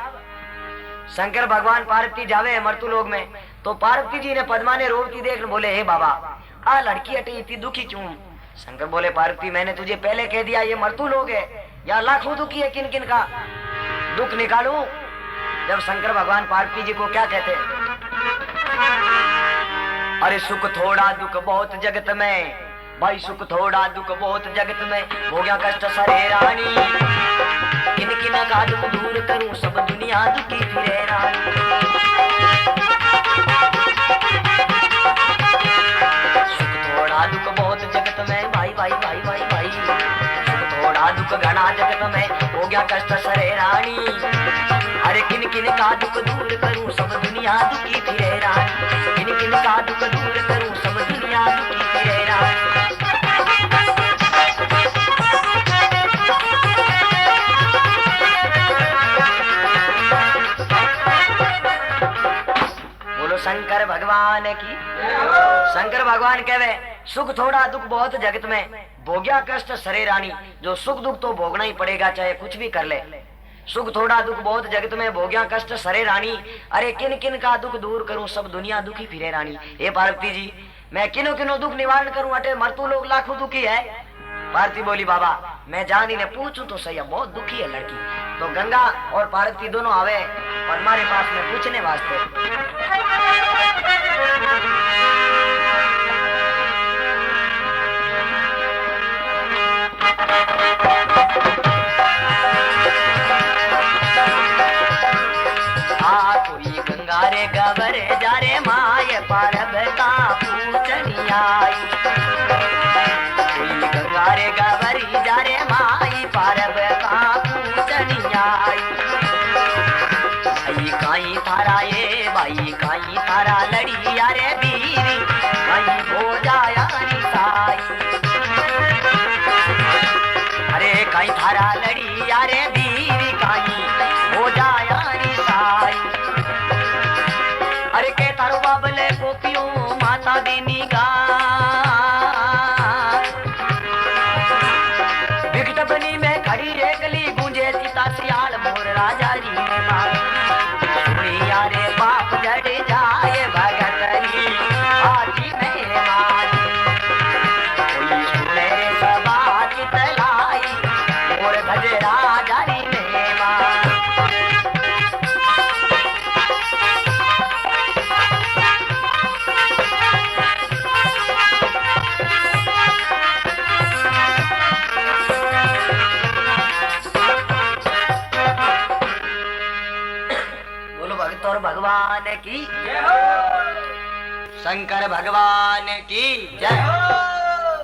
शंकर भगवान पार्वती जावे मृत्यु लोक में, तो पार्वती जी ने पद्मा ने रोती देख बोले हे बाबा आ लड़की अटे इतनी दुखी क्यों? शंकर बोले पार्वती मैंने तुझे पहले कह दिया ये मृत्यु लोक है, या लाखों दुखी है, किन किन का दुख निकालूं? जब शंकर भगवान पार्वती जी को क्या कहते, अरे सुख थोड़ा दुख बहुत जगत में, भाई सुख थोड़ा दुख बहुत जगत में, हो गया कष्ट सरे रानी, किन किन का दुख दूर करूं सब दुनिया दुखी फिरे रानी। सुख थोड़ा दुख बहुत जगत में, भाई भाई भाई भाई भाई, सुख थोड़ा दुख घना जगत में, हो गया कष्ट सरे रानी, अरे किन किन का दुख दूर करूं सब दुनिया दुखी फिरे रानी, किन किन का दुख दूर करूं सब दुनिया दुखी फिरे रानी। बोलो शंकर भगवान की। शंकर भगवान कहवे सुख थोड़ा दुख बहुत जगत में, भोग्या कष्ट सरे रानी, जो सुख दुख तो भोगना ही पड़ेगा चाहे कुछ भी कर ले। सुख थोड़ा दुख बहुत जगत में, भोग्या कष्ट सरे रानी, अरे किन किन का दुख दूर करूं सब दुनिया दुखी फिरे रानी। हे पार्वती जी मैं किनो किनो दुख निवारण करूं, अटे मरतू लोग लाखों दुखी है। पार्वती बोली बाबा मैं जानी ने पूछूं तो सही है, बहुत दुखी है लड़की। तो गंगा और पार्वती दोनों आवे पद्मा के पास में पूछने वास्ते। कोई गंगा रे गवरे जा रे माय पार्वता पूछनी आई, कोई गंगा रे गवरी जा रे माई पार्वता पूछनी आई। भाई काई थारा ये भाई काई थारा लड़ी यारे बीरी, भाई हो जाया निसाई, अरे काई थारा लड़ी यारे बीरी, काई हो जाया निसाई। अरे के थारो बाबले गोपियों माता दीनी गा, विकट बनी में खड़ी रेकली गूंजे सीता सियाल मोर राजा जी ने मां। सुनिया रे बाप जड़ जाए भगतनी आजी में माजी, कोई सुने रे सबा चितलाई मोर भज राजा जी ने मां। और भगवान की जय हो, शंकर भगवान की जय हो।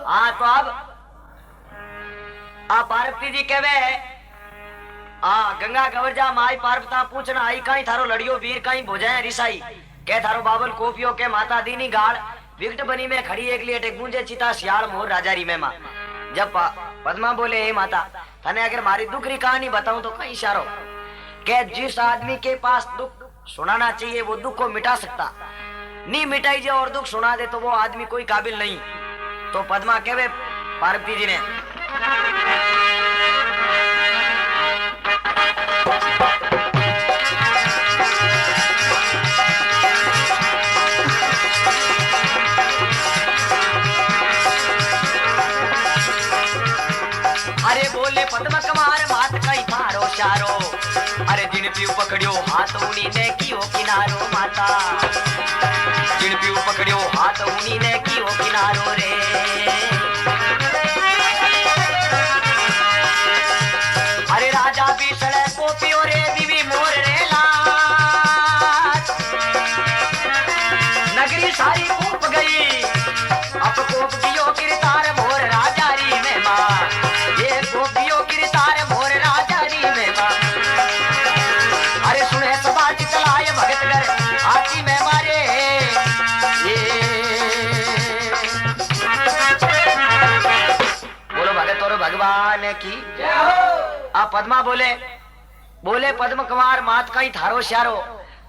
हाँ तो अब पार्वती जी कहवे गंगा गवर्जा माई पार्वता पूछना आई, कहीं थारो लड़ियो वीर कहीं भोजाए रिसाई, के थारो बाबल कोपियो के माता दीनी गाड़, विकट बनी में खड़ी एक लिए गूंजे चिता सियाल मोर राजारी में मां। जब पद्मा बोले हे माता तने अगर मारी दुख री कहानी बताऊं तो कहीं इशारो के जिस आदमी के पास दुख सुनाना चाहिए वो दुख को मिटा सकता नहीं, मिटाई जाए और दुख सुना दे तो वो आदमी कोई काबिल नहीं। तो पद्मा कहवे पार्वती जी ने अरे बोले पद्मा कमार मात कई थारो चारो, अरे जिन पीऊ पकड़ियो हाथ उनी ने कियो किनारो माता, जिन पीऊ पकड़ियो हाथ उनी ने कियो किनारो रे। पद्मा बोले बोले पद्म कुमार मात कहीं थारो श्यारो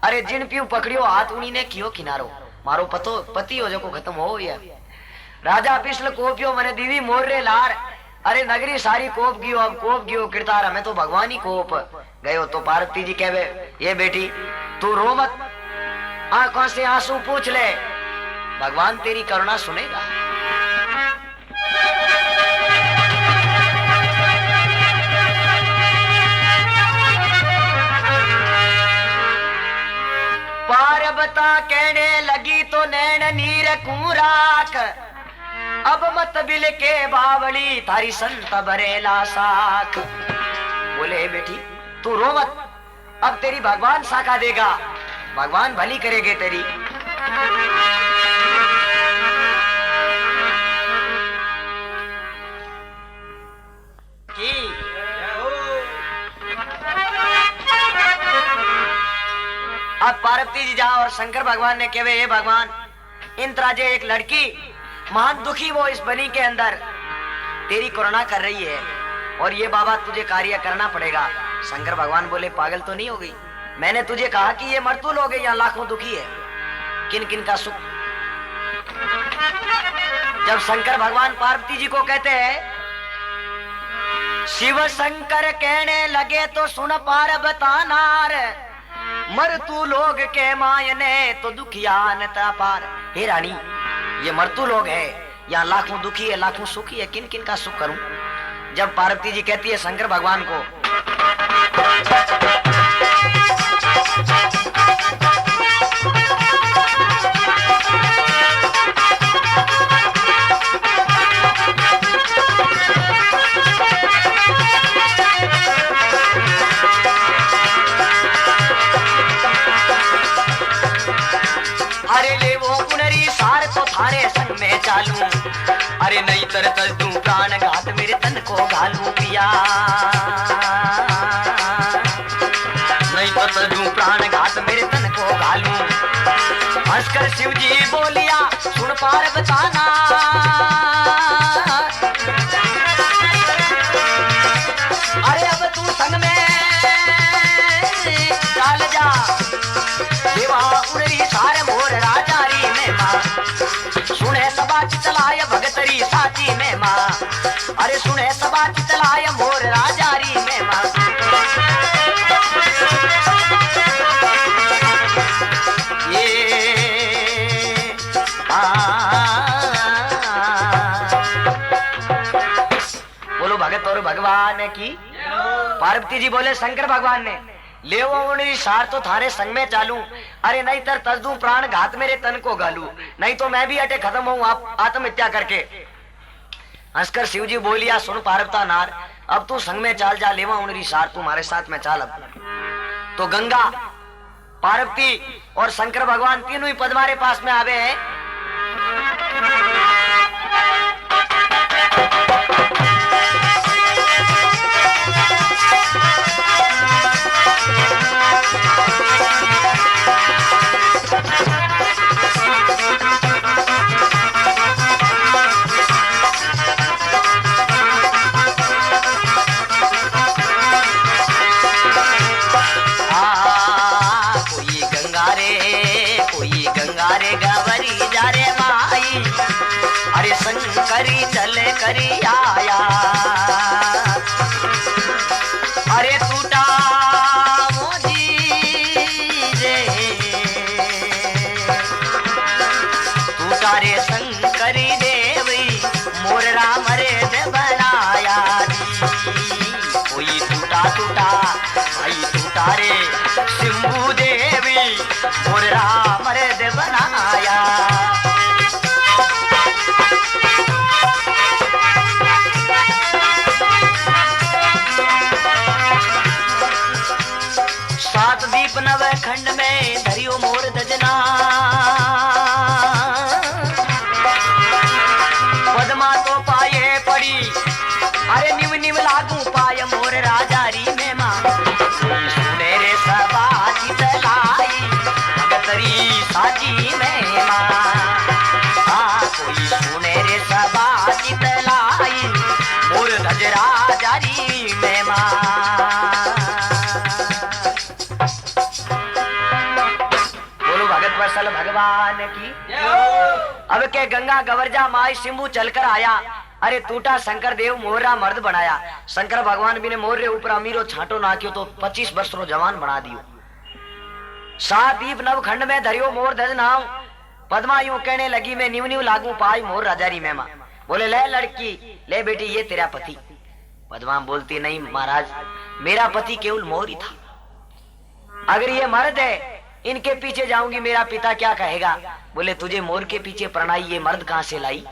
अरे जिन पीऊ पकड़ियो हाथ उनी ने कियो किनारो मारो पतो पति हो जो को खत्म हो या राजा पिछल कोपियो मने दीदी मोर रे लार अरे नगरी सारी कोप गयो अब कोप गयो किरतार हमें तो भगवान ही कोप गयो तो पार्वती जी कहवे ये बेटी तू रो मत आंखों से आंसू पूछ ले भगवान तेरी करुणा सुनेगा। पार्वता कहने लगी तो नैन नीर कुराक अब मत बिल के बावली थारी संत बरेला साख। बोले बेटी तू रो मत अब तेरी भगवान साका देगा भगवान भली करेगे तेरी। अब पार्वती जी जाओ और शंकर भगवान ने कहे हे भगवान इंद्राजे एक लड़की महान दुखी वो इस बनी के अंदर तेरी करुणा कर रही है और ये बाबा तुझे कार्य करना पड़ेगा। शंकर भगवान बोले पागल तो नहीं हो गई मैंने तुझे कहा कि ये मरतूल हो गई यहाँ लाखों दुखी है किन किन का सुख। जब शंकर भगवान पार्वती जी को कहते हैं शिव शंकर कहने लगे तो सुन पार्वता नार मरतू लोग के मायने तो दुखियान पार। हे रानी ये मरतू लोग है यहाँ लाखों दुखी है लाखों सुखी है किन किन का सुख करूं। जब पार्वती जी कहती है शंकर भगवान को अरे ले वो पुनरी सार तो थारे संग में चालू अरे नहीं तर तर तू प्राण घात मेरे तन को घालू पिया नहीं तो तर तू प्राण घात मेरे तन को घालू। हंसकर शिव जी बोलिया सुन पार्वता अरे अब तू संग में चाल जा देवा उनरी सारे मोर राजारी में माँ सुने सबा चितलाय भगतरी साची में माँ अरे सुने सबा चितलाय मोर राजारी में माँ। ये बोलो भगत और भगवान की। पार्वती जी बोले शंकर भगवान ने ले सार तो थारे संग में चालू अरे नहीं तर तजदू प्राण घात मेरे तन को गालू नहीं तो मैं भी अटे खत्म हूँ आत्महत्या करके। हंसकर शिव जी बोलिया सुन पार्वता नार अब तू संग में चाल जा लेवा उनरी सार तुम्हारे साथ में चाल। अब तो गंगा पार्वती और शंकर भगवान तीनों ही पद्मारे पास में आवे हैं। शंकरी चले करी आया अरे टूटा मोजी रे टूटा रे शंकरी देवी मोर राम रे दे बनाया कोई टूटा टूटा भाई टूटा रे शंभू देवी मोर राम रे दे बनाया। दीप नव खंड में धरियो मोर दजना पद्मा तो पाए पड़ी अरे निव निव लागू पाय मोर राजारी में माँ सुने रे सबा चितलाई भगतरी साची में माँ कोई सुने रे सबा चितलाई मोर धज राजारी में माँ। बसल भगवान की। अब के गंगा गवर्जा माई सिंबू चलकर आया। अरे टूटा शंकर देव मोहरा मर्द बनाया। शंकर भगवान भी ने मोहरे ऊपर अमीरो छाटो नाक्यो तो 25 वर्ष रो जवान बना दियो। सात दीप नवखंड में धरियो मोर धज नाम। पद्मा यूं कहने लगी मैं न्यू न्यू लागू पाई मोर राजारी मेमा। बोले ले लड़की ले बेटी ये तेरा पति। पद्मा बोलती नहीं महाराज मेरा पति केवल मोर ही था। अगर ये मर्द है इनके पीछे जाऊंगी मेरा पिता क्या कहेगा। बोले तुझे मोर के पीछे प्रणाई ये मर्द कहां से लाई।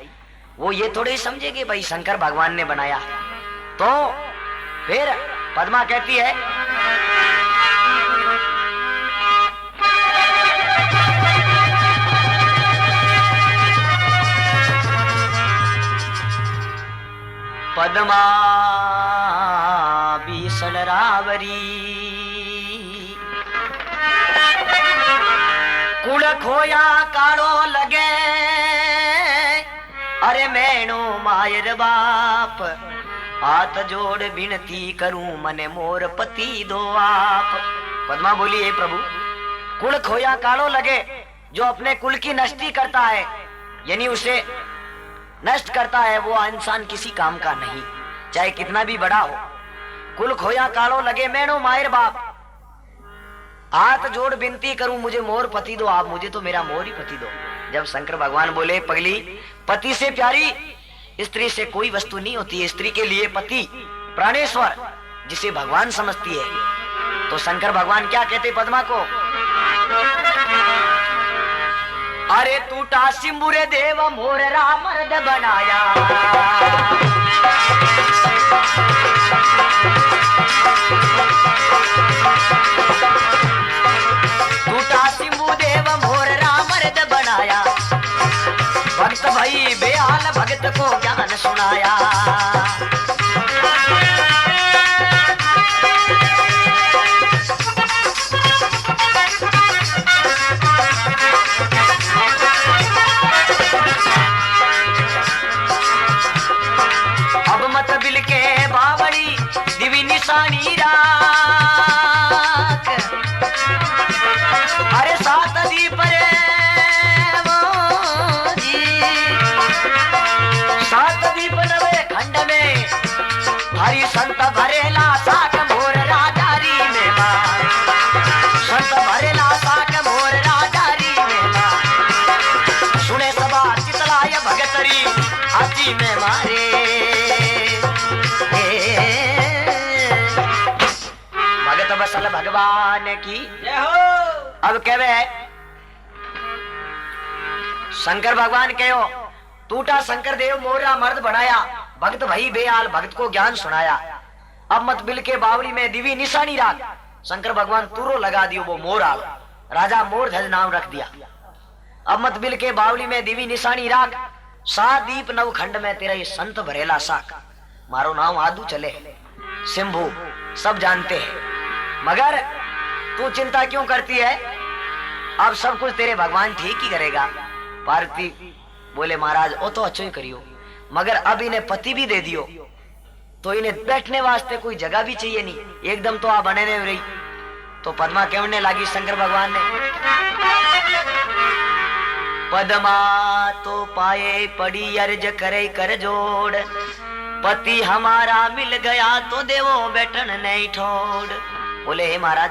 वो ये थोड़े ही समझेंगे भाई शंकर भगवान ने बनाया। तो फिर पद्मा कहती है पद्मा बीसल रावरी कुल खोया काड़ो लगे। अरे मैनो मायर बाप हाथ जोड़ विनती करूं मने मोर पति दो आप। पद्मा बोली हे प्रभु कुल खोया काड़ो लगे। जो अपने कुल की नष्टि करता है यानी उसे नष्ट करता है वो इंसान किसी काम का नहीं चाहे कितना भी बड़ा हो। कुल खोया काड़ो लगे मैनो मायर बाप हाथ जोड़ विनती करूं मुझे मोर पति दो आप। मुझे तो मेरा मोर ही पति दो। जब शंकर भगवान बोले पगली पति से प्यारी स्त्री से कोई वस्तु नहीं होती है। स्त्री के लिए पति प्राणेश्वर जिसे भगवान समझती है। तो शंकर भगवान क्या कहते पद्मा को अरे टूटा सिंबुरे देव मोर रामर्द बनाया। टूटा सिंबु देव मोर रामर्द बनाया। भक्त भई बेहाल भगत को ज्ञान सुनाया। अब मत बिल के बावड़ी दिवी निशानी राख। अरे सात दीप सात दीप नवे खंड में हरि संत भरेला साक मोर राजारी में मां। संत भरेला साक मोर राजारी में मां। सुने सभा चितलाय भगतरी हाथी में मारे। भगत बसल भगवान की जय हो। अब कहवे शंकर भगवान कहो टूटा शंकर देव मोरा मर्द बनाया। भक्त भई बेहाल भक्त को ज्ञान सुनाया। अब मत बिल के बावड़ी में दिवी निशानी राख। शंकर भगवान तुरो लगा दियो वो मोर आल। राजा मोर ध्वज नाम रख दिया। अब मत बिल के बावड़ी में दिवी निशानी राख। सात दीप नव खंड में तेरा ये संत भरेला साक। मारो नाम आदू चले सिंभू सब जानते हैं मगर तू चिंता क्यों करती है। अब सब कुछ तेरे भगवान ठीक ही करेगा। पार्वती बोले महाराज वो तो अच्छा ही करियो मगर अब इन्हें पति भी दे दियो तो इन्हें बैठने वास्ते कोई जगह भी चाहिए नहीं। एकदम तो आप बने रही। तो पद्मा कहने लगी शंकर भगवान ने पद्मा तो पाए पड़ी अर्ज करे कर जोड़। पति हमारा मिल गया तो देवो बैठन नहीं ठोड़। बोले हे महाराज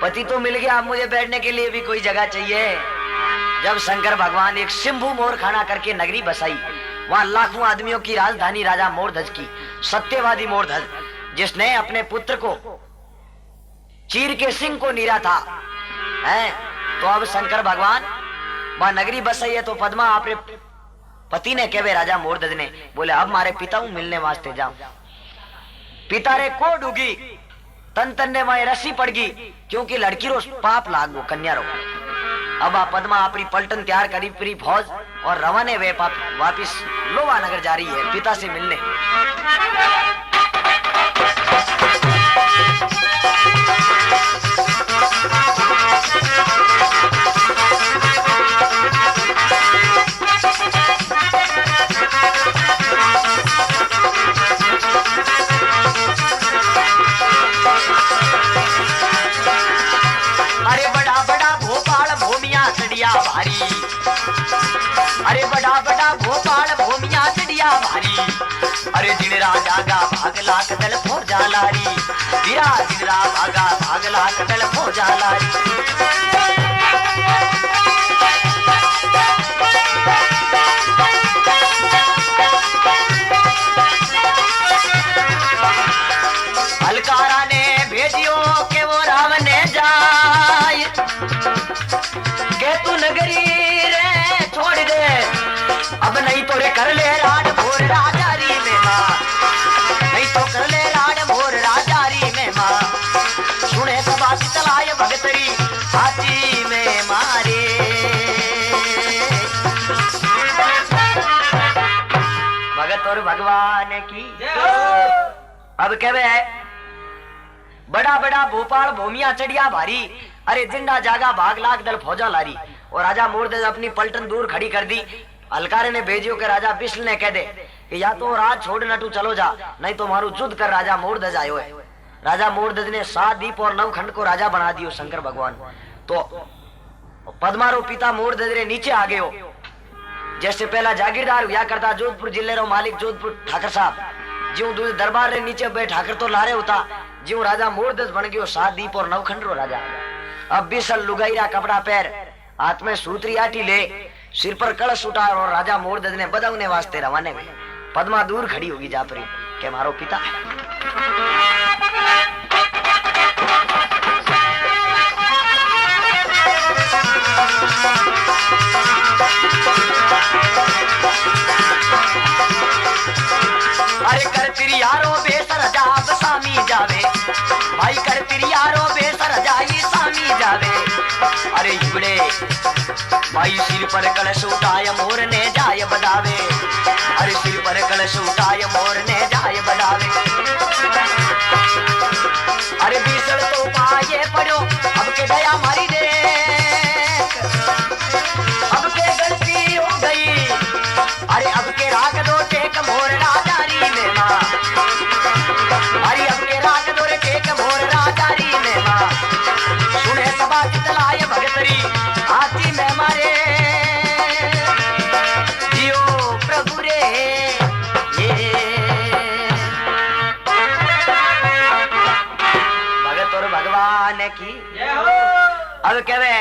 पति तो मिल गया अब मुझे बैठने के लिए भी कोई जगह चाहिए। जब शंकर भगवान एक सिंभू मोर खाना करके नगरी बसाई वहां लाखों आदमियों की राजधानी राजा मोरध्वज की सत्यवादी मोरध्वज जिसने अपने पुत्र को चीर के सिंह को नीरा था है। तो अब शंकर भगवान वहां नगरी बसाई है। तो पद्मा अपने पति ने कहे राजा मोरध्वज ने बोले अब मारे पिता हूं मिलने वास्ते जाऊं। पिता रे को डूगी तन तन ने वहां रस्सी पड़ गई क्योंकि लड़की रो पाप लाग वो कन्या रो। अब आ पद्मा अपनी पलटन तैयार करी पूरी फौज और रवाने वे वापिस लोवा नगर जा रही है पिता से मिलने। अरे बड़ा बड़ा भोपाल भूमिया चढ़िया मोरा भागा भागला कदल फौजा लारी। अलकारा ने भेजियो के वो राम ने जाय के तू नगरी रे छोड़ दे अब नहीं तो रे कर ले राड भोर राजारी में माँ, नहीं तो कर ले राड भोर राजारी में माँ। सुने सभा चलाए भगतरी हाथी में मारे। भगत और भगवान की अब कहवे है बड़ा बड़ा भोपाल भूमिया चढ़िया भारी, अरे जिंदा जागा भाग लाख दल फौजा लारी। और राजा मूर्धज अपनी पलटन दूर खड़ी कर दी। अलकारे ने भेजियो के राजा बिस्ल ने कह दे कि या तो राज छोड़ नटू चलो जा, नहीं तो मारू युद्ध कर राजा मूर्धज आयो है। राजा मूर्धज ने 7 दीप और 9 खंड को राजा बना दियो शंकर भगवान। तो पद्मारो पिता मूर्धज रे नीचे आ गयो। जैसे पहला जागीरदार हुआ करता जोधपुर जिले रो मालिक जोधपुर ठाकर साहब, ज्यों दूसरे दरबार रे नीचे बैठ ठाकर तो लारे होता, ज्यों राजा मूर्धज बन गयो 7 दीप और 9 खंड रो राजा। अब बिसल लुगाईरा कपड़ा पैर, हाथ में सूत्री आटी ले, सिर पर कलश उठा और राजा मूर्धज ने बदलने वास्ते रवाने में। पद्मा दूर खड़ी होगी जापरी के मारो पिता है। अरे कर तेरी यारो बेसर जाब सामी जावे, भाई कर तेरी यारो बेसर जाई सामी जावे। अरे युगड़े भाई सिर पर कलश उठाय मोर ने जाय बदावे, अरे सिर पर कलश उठाय मोर ने जाय बदावे। अरे बीसड़ तो पाए पड़ो अब के दया मारी देख, अब के गलती हो गई, अरे अब के राग दो टेक मोर राजारी में माँ, अरे अब के राग दो रे टेक मोर राजारी में माँ। सुने सभा चितलाय भगतरी हाथी में मारे, जियो प्रभु रे ये। भगत और भगवान की अब कहवे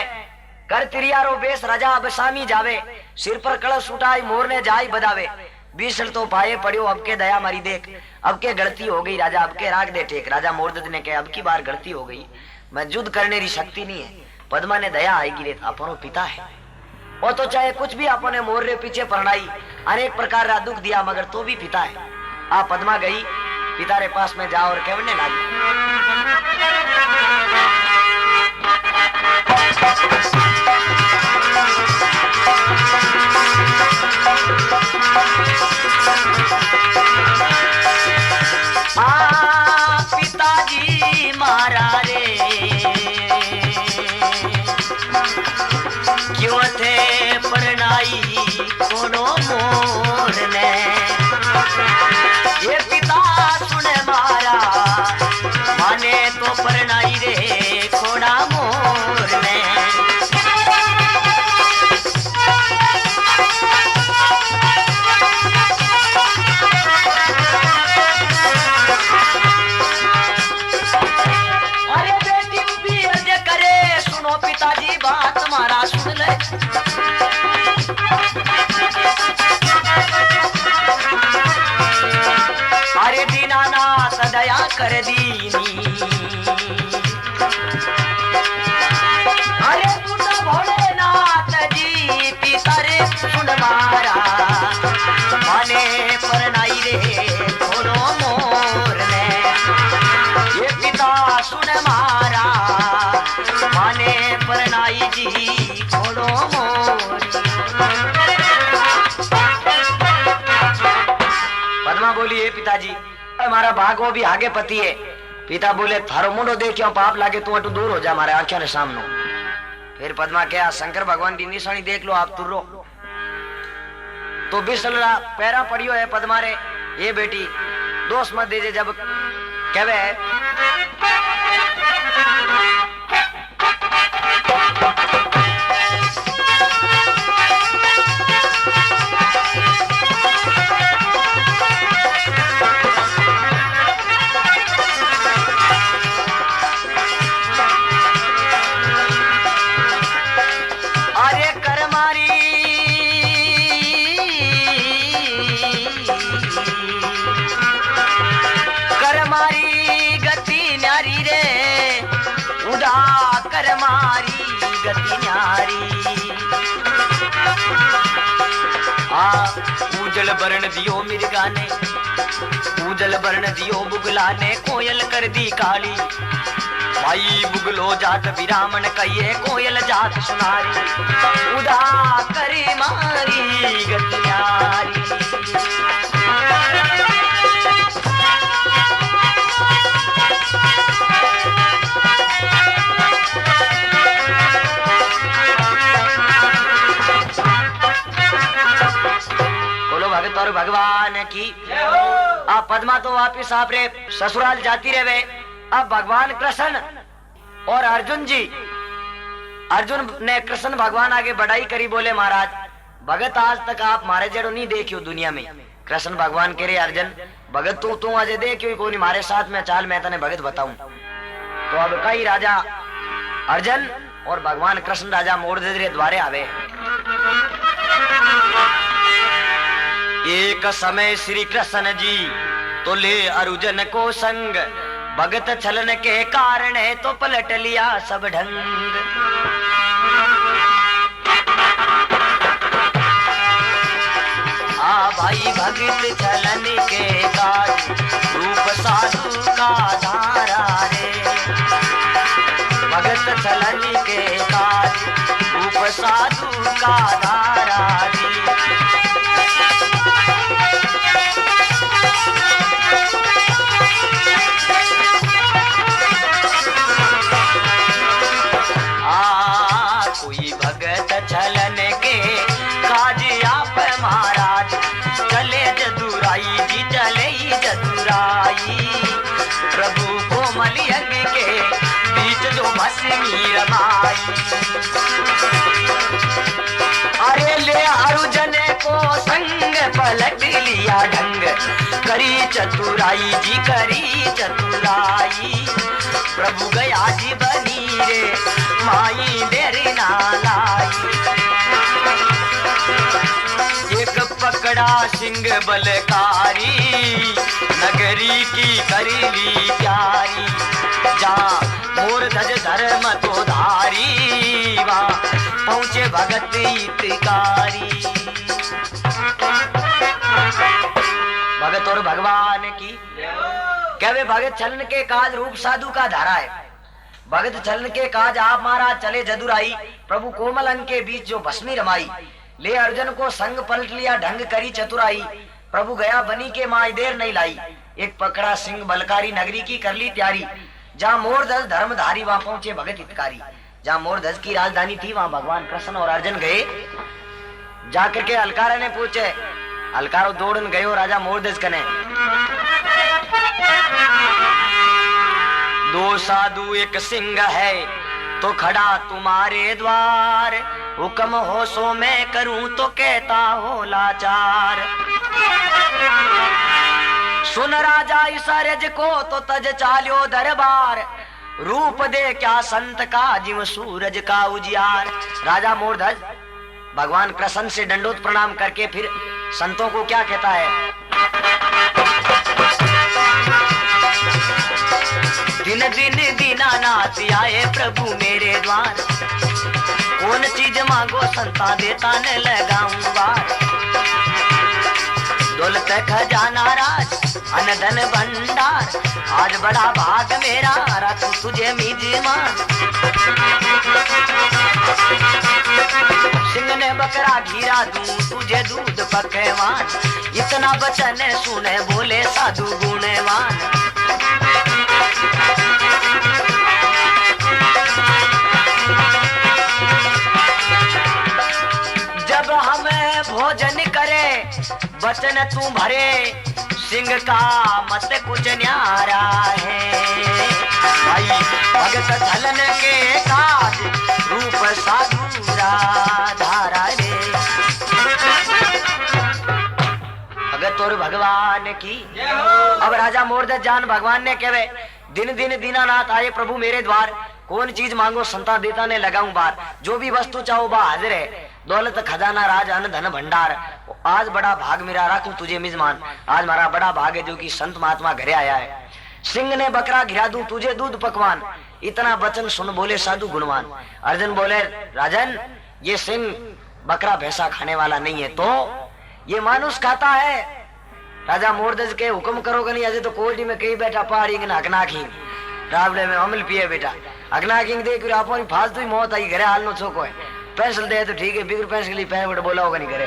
कर तिरियारो बेस राजा अब सामी जावे, सिर पर कलश उठाई मोर ने जाई बदावे। बीसल तो पाए पड़ियो अब के दया मारी देख, अब के गलती हो गई राजा अब के राग दे टेक। राजा मूर्धज ने कहा अब की बार गलती हो गई, मैं युद्ध करने की शक्ति नहीं है। पद्मा ने दया आएगी रे अपनो पिता है, वो तो चाहे कुछ भी अपने मोर रे पीछे परनाई अनेक प्रकार का दुख दिया मगर तो भी पिता है। आ पद्मा गई पिता रे पास में जा और कहने लगी पिताजी मारा रे क्यों थे परनाई कोनो मोर ने, ये पिता सुने मारा माने तो परनाई रे खोड़ा मोर ने। पिताजी बात तुम्हारा सुन ले, अरे दीनानाथ दया कर दीनी, अरे तू भोलेनाथ जी पिता रे सुन मारा माने परनाई रे थोड़ो मोर ने, ये पिता सुन मारा माने परनाई जी छोड़ो मोर। पद्मा बोली हे पिताजी हमारा भागो भी आगे पति है। पिता बोले थारो मुंडो देख क्यों पाप लागे तू अटू दूर हो जा हमारे आंखों ने सामने। फिर पद्मा क्या शंकर भगवान की निशानी देख लो आप तुर्रो। तो बिसलरा पैरा पड़ियो है पद्मा रे, ये बेटी दोष मत दीजिए। जब कहवे उजल बरण दियो मिर्गा ने, उजल बरण दियो बुगला ने, कोयल कर दी काली। भाई बुगलो जात विरामन कहिए, कोयल जात सुनारी। उदा करी मारी गतियारी। बोलो भगत और भगवान की। अब पद्मा तो वापिस आप रे ससुराल जाती रहे। अब भगवान कृष्ण और अर्जुन जी, अर्जुन ने कृष्ण भगवान आगे बढ़ाई करी, बोले महाराज भगत आज तक आप मारे जड़ो नहीं देखियो दुनिया में। कृष्ण भगवान कह रहे अर्जुन भगत तू आज देखियो कोई मारे साथ में चाल मैं तने भगत बताऊं। तो अब कई राजा अर्जुन और भगवान कृष्ण राजा मोड़ दे द्वारे आवे। एक समय श्री कृष्ण जी तो ले अर्जुन को संग, भगत छलन के कारण तो पलट लिया सब ढंग। आ भाई भगत छलन के काज, रूप साधु का धारा रे। भगत छलन के काज, रूप साधु का धारा रे। कोई भगत छलन के काज आप महाराज, चले जदुराई जी चले जदुराई। प्रभु कोमल यज्ञ के बीच जो भस्मी रमाई। अरे ले अर्जुन को संग पलट लिया ढंग, करी चतुराई जी करी चतुराई। प्रभु गया जी बनी रे माई देरी ना लाई। एक पकड़ा सिंह बलकारी, नगरी की करीली प्यारी। जहाँ मोर धज धर्म तो धारी, वहाँ पहुँचे भगत हितकारी। भगत और भगवान की। कहवे भगत छलन के काज रूप साधु का धारा है। भगत छलन के काज आप महाराज चले जदुराई, प्रभु कोमल अंग के बीच जो भस्मी रमाई। ले अर्जुन को संग पलट लिया ढंग करी चतुराई। प्रभु गया बनी के माई देर नहीं लाई। एक पकड़ा सिंह बलकारी, नगरी की कर ली तैयारी। जहाँ मोरध्वज धर्मधारी वहां पहुंचे भगत हितकारी। जहाँ मोरध्वज की राजधानी थी वहां भगवान कृष्ण और अर्जुन गए। जाकर के अलकारा ने पूछे, अलकारो दौड़न गयो राजा मोरध्वज कने। दो साधु एक सिंह है तो खड़ा तुम्हारे द्वार, हुक्म हो सो मैं करूं तो कहता हो लाचार। सुन राजा इस अर्ज को तो तज चाल्यो दरबार, रूप दे क्या संत का जीव सूरज का उजियार। राजा मोरध्वज भगवान कृष्ण से दंडोत प्रणाम करके फिर संतों को क्या कहता है, दिन दिन दीनानाथ आए प्रभु मेरे द्वार, कौन चीज मांगो संता देता न लगाऊं बार। दौलत खजाना राज अन धन भंडार, आज बड़ा भाग मेरा रखूं तुझे मेजबान। सिंह ने बकरा घीरा दूं तुझे दूध पकवान, इतना वचन सुने बोले साधु गुणवान। जब हमें भोजन करे वचन तू भरे, सिंह का मत कुछ न्यारा है। भाई भगत छलन के काज रूप साधु धारा रे। भगत और भगवान की। अब राजा मोरध्वज जान भगवान ने कहे, दिन दिन दीनानाथ आए प्रभु मेरे द्वार, कौन चीज मांगो संता देता ने लगाऊं बार। जो भी वस्तु चाहो बा हाजिर है, दौलत खजाना राज अन्न धन भंडार, आज बड़ा भाग मेरा रखूं तुझे मेजबान। आज हमारा बड़ा भाग है जो कि संत महात्मा घरे आया है। सिंह ने बकरा घिरा दूं तुझे दूध पकवान, इतना वचन सुन बोले साधु गुणवान। अर्जुन बोले राजन ये सिंह बकरा भैंसा खाने वाला नहीं है, तो ये मानुष खाता है। राजा मोरदज के हुक्म करोगे नहीं अजय तो कोल्डी में कहीं बैठा पहाड़ी के हकनाखी रावड़े में अमल पिए बेटा हकनाखी देख आप फालतू ही मौत आई घरे हाल नो छोको है पेंसिल दे तो ठीक है बिगर पेंसिल के लिए पैर बड़े बोला होगा नहीं करे।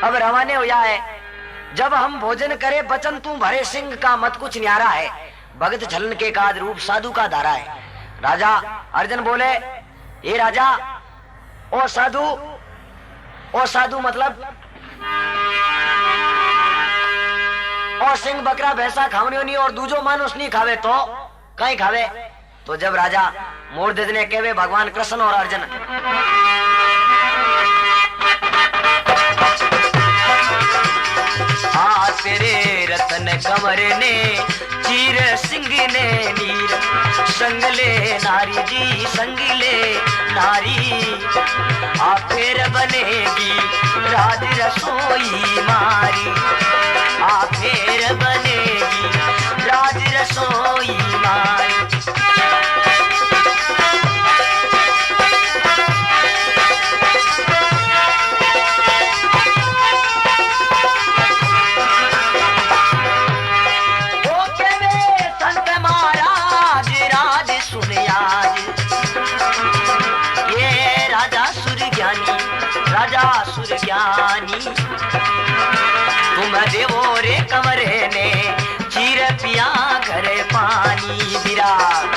अब रवाने हो है जब हम भोजन करे बचन तू भरे सिंह का मत कुछ न्यारा है भगत छलन के काज रूप साधु का धारा है। राजा अर्जुन बोले ये राजा ओ साधु मतलब और सिंह बकरा भैंसा खावनी नहीं और दूजो मानुष नहीं खावे तो कहीं खावे। तो जब राजा मोरध्वज ने कहे भगवान कृष्ण और अर्जुन आ तेरे रतन कंवर ने चीर सिंह ने नीर संगले नारी जी संगले नारी आ फिर बनेगी राज रसोई मारी आ फिर बनेगी राज रसोई मारी। राजा सुर ज्ञानी तुम देवो रे कमरे ने चीर पिया घर पानी विराग।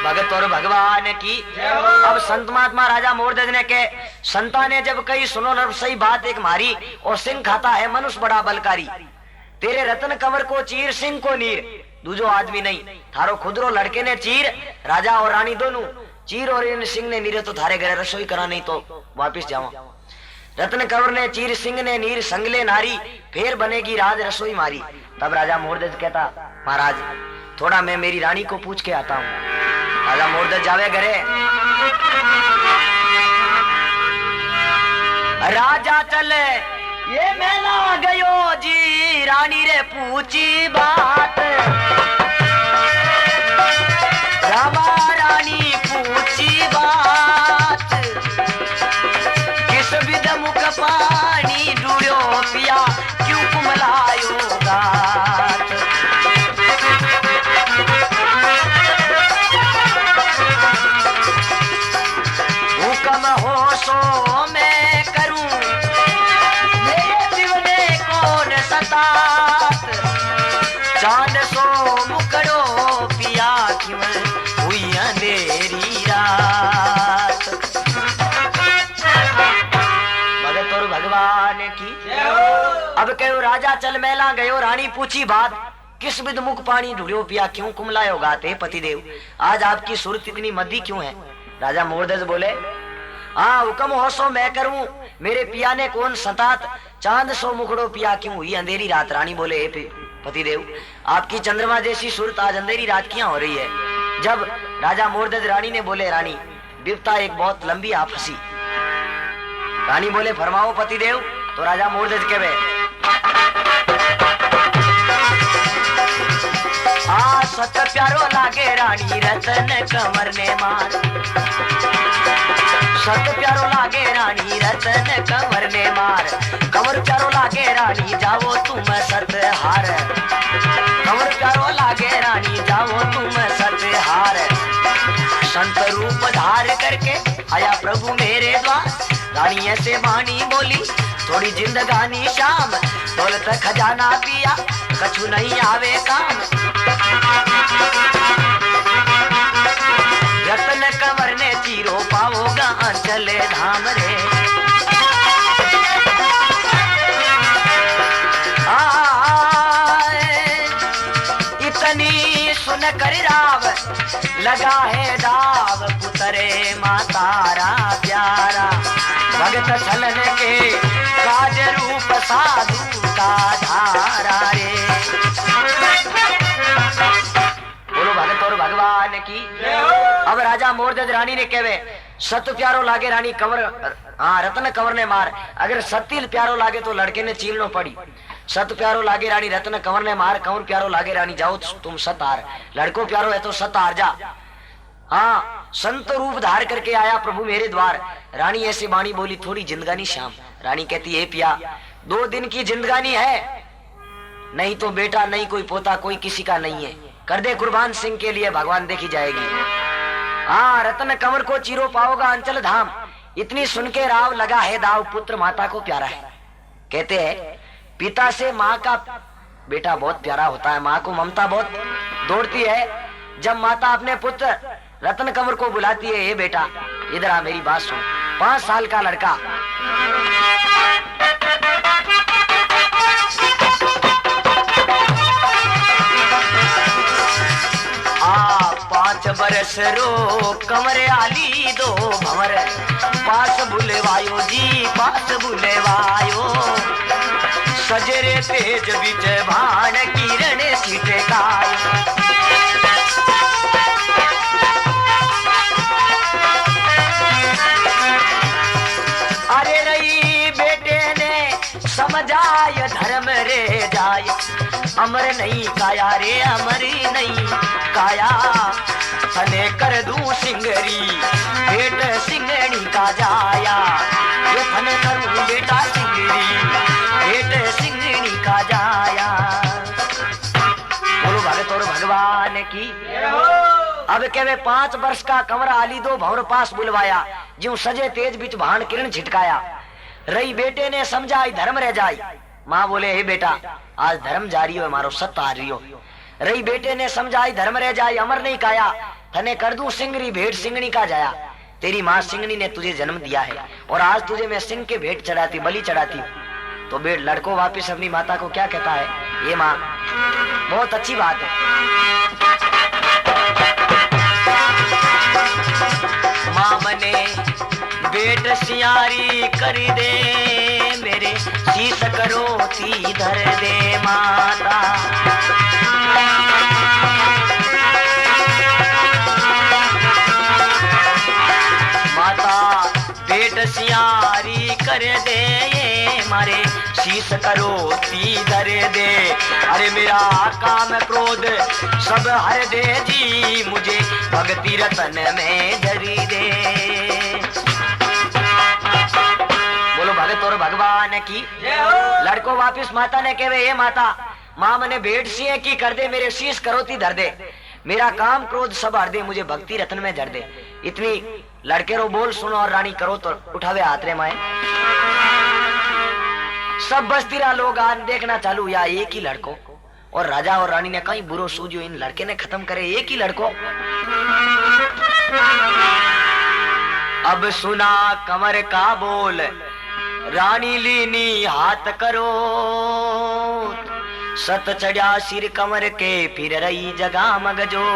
भगत और भगवान की। अब संत महात्मा राजा मोरध्वज ने के संता ने जब कही सुनो न सही बात एक मारी और सिंह खाता है मनुष्य बड़ा बलकारी तेरे रतन कंवर को चीर सिंह को नीर दूजो आदमी नहीं थारो खुदरो लड़के ने चीर राजा और रानी दोनों चीर और इन सिंह ने नीरे तो थारे घरे रसोई करा नहीं तो वापिस जाओ। रतन कंवर ने चीर सिंह ने नीर संगले नारी फिर बनेगी राज रसोई मारी। तब राजा मोरध्वज कहता महाराज थोड़ा मैं मेरी रानी को पूछ के आता हूँ। राजा मोरध्वज जावे घरे राजा चले ये मेला गयो जी रानी रे पूछी बात रामा रानी पूछी बात किस विध मुख पानी डूड़ो पिया क्यों कुमलायो गात। हुक्म हो सो मैं करूं मेरे जीवने कौन सतात चांद सो मुकड़ो पिया क्यों हुई अंधेरी रात। भगत और भगवान की। अब कहो राजा चल मेला गयो रानी पूछी बात किस विध मुख पानी ढूंढो पिया क्यों कुमलायो गाते पतिदेव आज आपकी सूरत इतनी मद्दी क्यों है। राजा मोरध्वज बोले हाँ हुक्म हो सो मैं करूं मेरे पिया ने कौन सतात चांद सो मुखड़ो पिया क्यों हुई अंधेरी रात। रानी बोले पतिदेव आपकी चंद्रमा जैसी सूरत आज अंधेरी रात क्यों हो रही है। जब राजा मोरध्वज रानी ने बोले रानी विपता एक बहुत लंबी आप हंसी। रानी बोले फरमाओ पतिदेव। तो राजा मोरध्वज कहे आ सत प्यारो लागे रानी रतन कंवर ने मार सत प्यारो लागे रानी रतन कंवर ने मार कंवर प्यारो लागे रानी जाओ तुम सत हार कंवर प्यारो लागे रानी जाओ तुम सत हार। संत रूप धार करके आया प्रभु मेरे द्वार रानी ऐसे वाणी बोली थोड़ी जिंदगानी शाम दौलत खजाना पिया कछु नहीं आवे काम। रतन कंवर ने चीरो पाओगा चले धाम रे इतनी सुन कर राव लगा है दाव पुतरे मातारा प्यारा भगत छलन के काज रूप साधु का धारा रे। बोलो भगत और भगवान की। अब राजा मोरध्वज रानी ने कहे सत प्यारो लागे रानी कंवर, हाँ रत्न कंवर ने मार। अगर सती प्यारो लागे तो लड़के ने चीलनो पड़ी। सत प्यारो लागे रानी रत्न कंवर ने मार, कंवर प्यारो लागे रानी जाओ तुम सत हार। लड़को प्यारो है तो सत हार जा। हाँ संत रूप धार करके आया प्रभु मेरे द्वार। रानी ऐसे बाणी बोली, थोड़ी जिंदगानी श्याम। रानी कहती है पिया 2 दिन की जिंदगानी है, नहीं तो बेटा नहीं कोई पोता कोई किसी का नहीं है, कर दे कुर्बान सिंह के लिए, भगवान देखी जाएगी। हाँ रत्न कंवर को चीरो पाओगा अंचल धाम। इतनी सुन के राव लगा है दाव, पुत्र माता को प्यारा है। कहते हैं पिता से माँ का बेटा बहुत प्यारा होता है, माँ को ममता बहुत दौड़ती है। जब माता अपने पुत्र रत्न कंवर को बुलाती है, हे बेटा इधर आ मेरी बात सुन। 5 साल का लड़का, आ 5 बरस रो कंवर आली 2 भंवर, पास बुलवायो जी पास बुलवायो, सजरे तेज बीच भान किरण छिटकायो। अरे रही बेटे ने समझाय धर्म रे जाय, अमर नहीं काया रे अमर नहीं काया, थने कर दूं सिंगरी बेट सिंगणी का जाया, ये थने करूं बेटा सिंगरी बेट सिंगणी का जाया। बोलो भगत और भगवान की। अब कहवे 5 वर्ष का कंवर आली 2 भंवर पास बुलवाया, ज्यों सजे तेज बीच भान किरण छिटकाया। रही बेटे ने समझाई धर्म रह जाई। माँ बोले हे बेटा आज धर्म जारी हो हमारो सत्य आ रही हो। रही बेटे ने समझाई धर्म रह जाई, अमर नहीं काया, थने कर दूं सिंगरी भेंट सिंगनी का जाया। तेरी माँ सिंगनी ने तुझे जन्म दिया है और आज तुझे मैं सिंह के भेंट चढ़ाती बलि चढ़ाती हूँ। तो बेट लड़को वापिस अपनी माता को क्या कहता है, ये माँ बहुत अच्छी बात है। माँ मने बेट सियारी कर दे मेरे, शीश करोती धर दे माता। माता बेट सियारी कर दे मारे, शीश करोती धर दे। अरे मेरा काम क्रोध सब हर दे जी, मुझे भक्ति रतन में धरी दे। बोलो भगत और भगवान की। लड़को वापिस माता ने कहे हे माता, माँ मने भेंट सिंह की कर दे, मेरे शीश करोती धर दे, मेरा काम क्रोध सब हर दे, मुझे भक्ति रत्न में धर दे। इतनी लड़के रो बोल सुनो और रानी करो तो उठावे हाथ रे माए। सब बस्तीरा लोग आज देखना चालू या एक ही लड़को, और राजा और रानी ने कहीं बुरो सूझो इन लड़के ने खत्म करे एक ही लड़को। अब सुना कंवर का बोल, रानी लीनी हाथ करो, सत चढ़ा सिर कंवर के फिर रही जगह मगजो।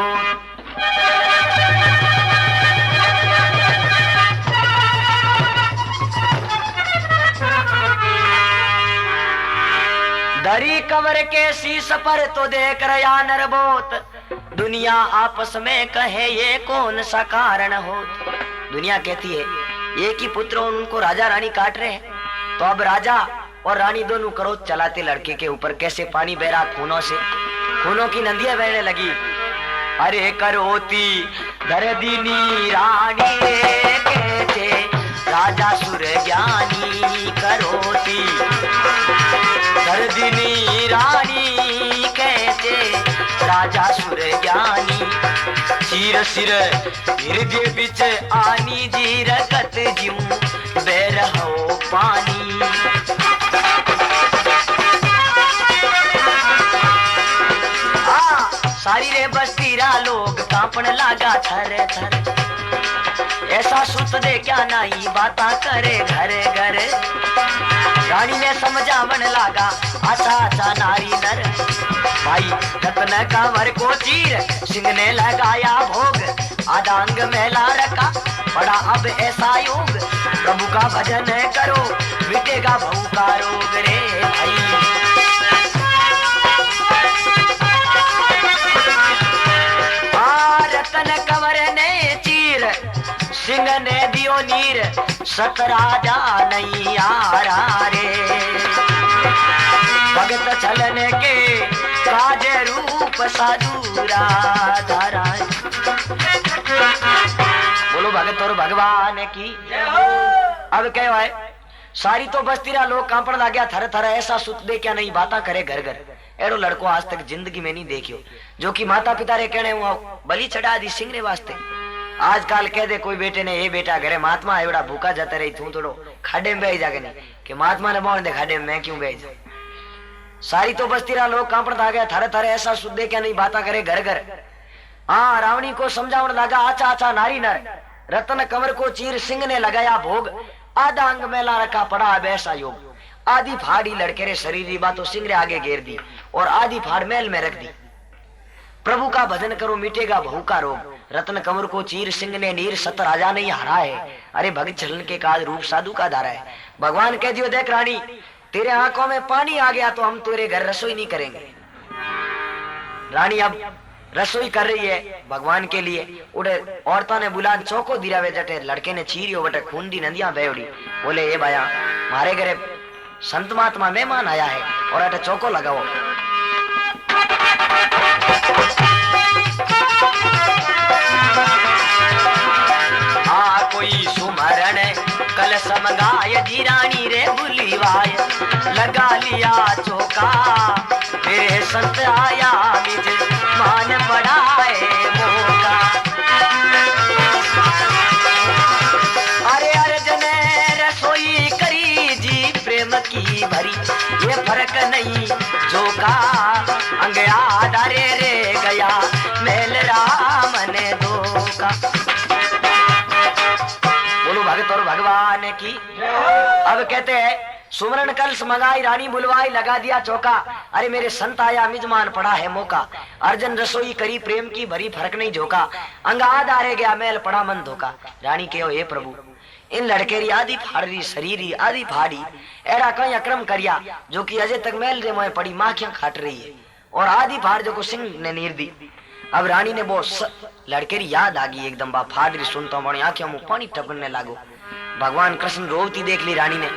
धरी कंवर के शीश पर तो देख रहा नरबोत, दुनिया आपस में कहे ये कौन सा कारण हो। दुनिया कहती है एक ही पुत्र उनको राजा रानी काट रहे हैं, तो अब राजा और रानी दोनों क्रोध चलाते लड़के के ऊपर। कैसे पानी बह रहा खूनों से, खूनों की नदियां बहने लगी। अरे करोती दर्दिनी रानी कहते राजा सुर ज्ञानी, करोती दर्दिनी रानी कहते राजा सुर ज्ञानी। चीर सिर हृदय बिच आनी जी रकत ज्यूं बैर हो पानी। सारी रे बस्तीरा लोग कांपन लागा थर थर, ऐसा सुत दे क्या नहीं बाता करे घर घर। रानी ने समझावन लागा आशा आशा नारी नर, भाई रत्न कंवर को चीर सिंह ने लगाया भोग, आदांग मेला रखा पड़ा अब ऐसा योग। प्रभु का भजन करो मिटेगा भऊ का रोग रे भाई। रतन कंवर ने चीर सिंह ने दी यो नीर सत राजा नहीं आ रहा रे। भगत चलन के काज रूप साधु राधा। बोलो भगत और भगवान की। अब क्या है, सारी तो बस्तीरा लोग कांपण लग गया थर थर, ऐसा सुत दे क्या नहीं बाता करे घर घर। एड़ो लड़को आज तक जिंदगी में नहीं देखियो जो कि माता पिता रे कहने हुआ बलि चढ़ा दी सिंह रे वास्ते। आजकल कह दे कोई बेटे ने, ये बेटा घरे महात्मा एवड़ा भूखा जाता रही, तू थोड़ो खाडे में बह जागे नहीं कि महात्मा ने बोल दे खाडे में, मैं क्यों बह जाऊं। सारी तो बस्तीरा लोग कांपण लग गया थर थर, ऐसा सुत दे क्या नहीं बाता करे घर घर। हाँ, रावणी को समझावन लगा, आचा आचा नारी नर, रतन कंवर को चीर सिंह ने लगाया भोग, आधा अंग मेला रखा पड़ा अब ऐसा योग। आधी फाड़ी लड़के रे शरीर बातों सिंह रे आगे घेर दी और आधी फाड़ मैल में रख दी। प्रभु का भजन करो मिटेगा बहू का रोग, रतन कंवर को चीर सिंह ने नीर सत राजा नहीं हारा है। अरे भगत चलन के काज रूप साधु का धारा है। भगवान कह दियो देख रानी, तेरे आंखों में पानी आ गया तो हम तेरे घर रसोई नहीं करेंगे। रानी अब रसोई कर रही है भगवान के लिए। उड़े औरतों ने बुला चौको दिरावे जटे, लड़के ने चीरियो बटे खून दी नदियां बेवड़ी। बोले ये भाया मारे घरे संत महात्मा मेहमान आया है और अटे चौको लगाओ। आ कोई सुमरण कल समगाय जी रानी रे बुलीवाय, लगा लिया चौका मेरे संत आया निज मान बढ़ाए मौका। अरे अर्जुन रसोई करी जी प्रेम की भरी, ये फर्क नहीं जो का अंग आधारे रे गया मेल राम ने धोखा। बोलो भगत और भगवान की। अब कहते हैं सुमरण कलश मंगाई रानी बुलवाई, लगा दिया चौका, अरे मेरे संत आया मिजमान पड़ा है मौका। अर्जुन रसोई करी प्रेम की भरी फर्क नहीं झोंका, अंग आधारे गया मेल पड़ा मन धोखा। रानी कहो हे प्रभु इन लड़केरी आदि फाड़ी शरीरी आदि फाड़ी, एड़ा कहीं अक्रम करिया जो कि अजय तक मेल रे मोए पड़ी माखियां खाट रही है, और आदि फाड़ जो को सिंह ने नीर दी। अब रानी ने वो लड़केरी याद आ गई एकदम, बा फाड़ रही सुनता बड़ी आंखों में पानी टपकने लागो। भगवान कृष्ण रोवती देख ली रानी ने।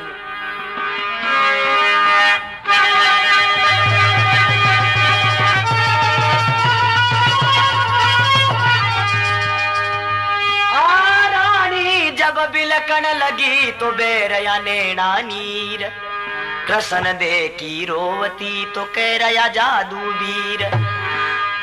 जब बिलकन लगी तो बेरया नैना नीर, कृष्ण देखी रोवती तो कह रया जादू वीर।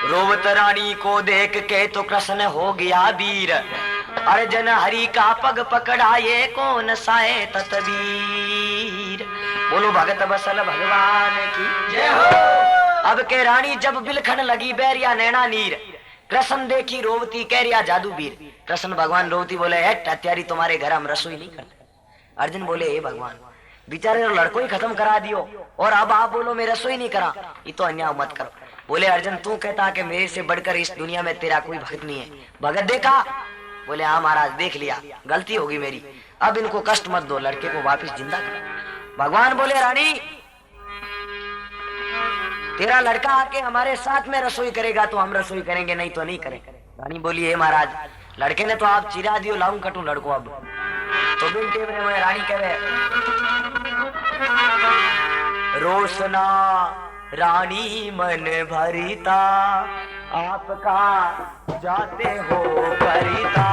रोवत रानी को देख के तो कृष्ण हो गया वीर, अर्जुन हरि का पग पकड़ा ये कौन साए तत्वीर। बोलो भगत बसल भगवान की जय हो। अब के रानी जब बिलखन लगी बैरिया नैना नीर, कृष्ण देखी रोवती कह रिया जादू वीर। कृष्ण भगवान रोवती बोले हत्यारी तुम्हारे घर हम रसोई नहीं करते। अर्जुन बोले हे भगवान बेचारे लड़को ही खत्म करा दियो और अब आप बोलो मैं रसोई नहीं करा, ये तो अन्याय मत करो। बोले अर्जुन तू कहता कि मेरे से बढ़कर इस दुनिया में तेरा कोई भगत नहीं है, भगत देखा? बोले हाँ महाराज देख लिया, गलती होगी मेरी, अब इनको कष्ट मत दो, लड़के को वापस जिंदा करो। भगवान बोले रानी तेरा लड़का आके हमारे साथ में रसोई करेगा तो हम रसोई करेंगे, नहीं तो नहीं करेंगे। रानी बोली हे महाराज लड़के ने तो आप चिरा दियो, लाऊं कटू लड़को अब तो बिन टेवरे में। रानी कहे रोशना रानी मन भरिता, आपका जाते हो करिता।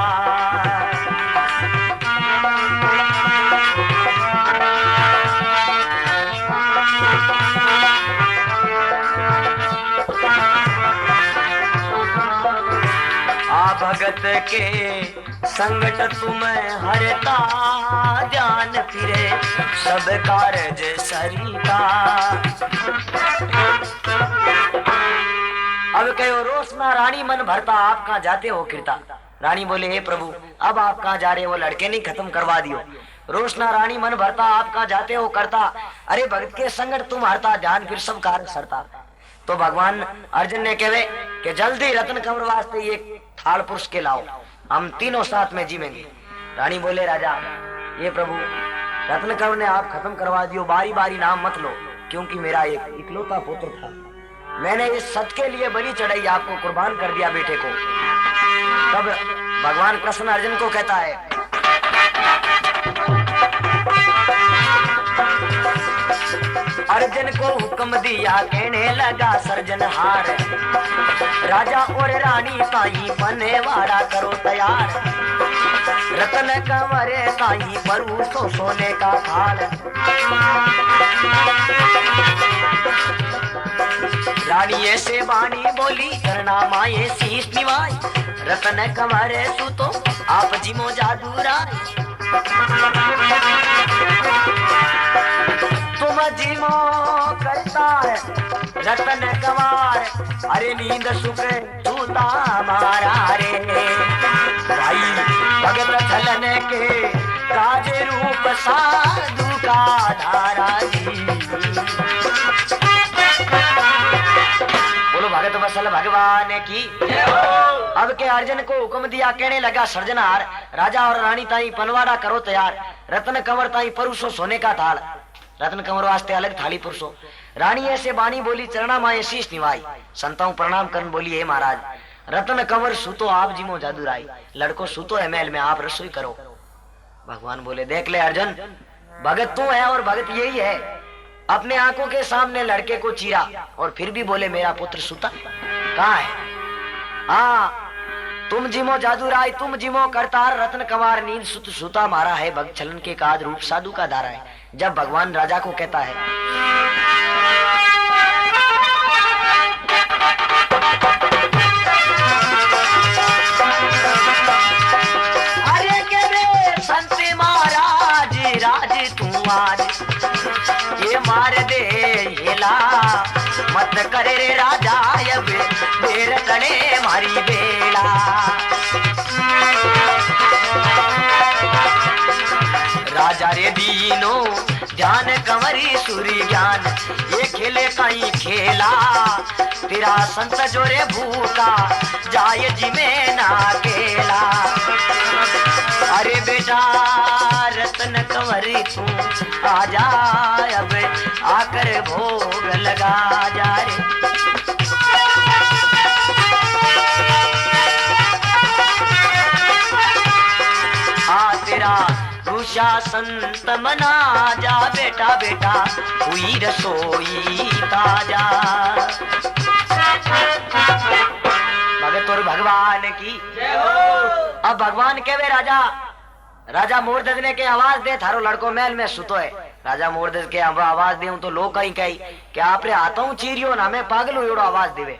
भगत के संगत तुम्हें हरता, ध्यान फिरे सब कारज सरिता। अब कहो रोशना रानी मन भरता, आप कहाँ जाते हो किरता। रानी बोले हे प्रभु अब आप कहाँ जा रहे हो, लड़के नहीं खत्म करवा दियो। रोशना रानी मन भरता, आप कहाँ जाते हो करता, अरे भगत के संगत तुम हरता, ध्यान फिर सब कार्य सरता। तो भगवान अर्जुन ने कहे कि जल्दी रत्न कंवर वास्ते ये थाल पुरुष के लाओ, हम तीनों साथ में जीवेंगे। रानी बोले राजा ये प्रभु रत्न कंवर ने आप खत्म करवा दियो, बारी बारी नाम मत लो, क्योंकि मेरा एक इकलौता पुत्र था, मैंने इस सत के लिए बलि चढ़ाई, आपको कुर्बान कर दिया बेटे को। तब भगवान कृष्ण अर्जुन को कहता है अर्जुन को हुक्म दिया कहने लगा सर्जनहार, राजा और रानी ताई बने वाड़ा करो तैयार, रतन कंवरे ताई परूसो सोने का थाल। रानी ऐसे बानी बोली करना माए शीश निवाई, रतन कंवरे सुतो आप जिमो जादूराय। तुम जिमो करता है रतन कंवर, अरे नींद सुख छूता मारा रे भाई, भगत छलन के काज रूप साधु का धारा जी। बोलो भगत वत्सल भगवान की। अब के अर्जुन को हुक्म दिया कहने लगा सर्जनहार, राजा और रानी ताई पनवाड़ा करो तैयार, रतन कंवर ताई परुसो सोने का थाल। रतन कंवर वास्ते अलग थाली पुरुषो। रानी ऐसे बानी बोली चरणा माए शीश निवाई, संताओं प्रणाम करन बोली हे महाराज, रतन कंवर सुतो आप जिमो जादूराई, लड़को सुतो है महल में आप रसोई करो। भगवान बोले देख ले अर्जुन, भगत तू है और भगत यही है। अपने आंखों के सामने लड़के को चीरा और फिर भी बोले मेरा पुत्र सुता कहाँ है। हाँ तुम जिमो जादूराय, तुम जिमो करतार, रत्न कंवर नींद सुत सुता मारा है, भक्त छलन के काज रूप साधु का धारा है। जब भगवान राजा को कहता है अरे के रे संत महाराज राज तू आज ये मार दे हेला, मत करे रे राजा अब देर तड़े मारी बेला। राजा रे दीनो ध्यान कंवरी सूरी ज्ञान, ये खेले कहीं खेला, तेरा संत जोरे भूखा जाय जिमे ना केला। अरे बेटा रतन कंवरी तू आजा अब आकर भोग लगा जा रे। आ तेरा रूषा संत मना जा बेटा, बेटा हुई रसोई ताजा। भगत और भगवान की जय हो। अब भगवान कहवे राजा मोरदज ने के आवाज दे थारो लड़को महल में सुतो है। राजा मोरदज के आवाज दे तो लोग कहीं कही कि आपरे हाथों चीरियो ना मैं पागल हूं एड़ो आवाज देवे।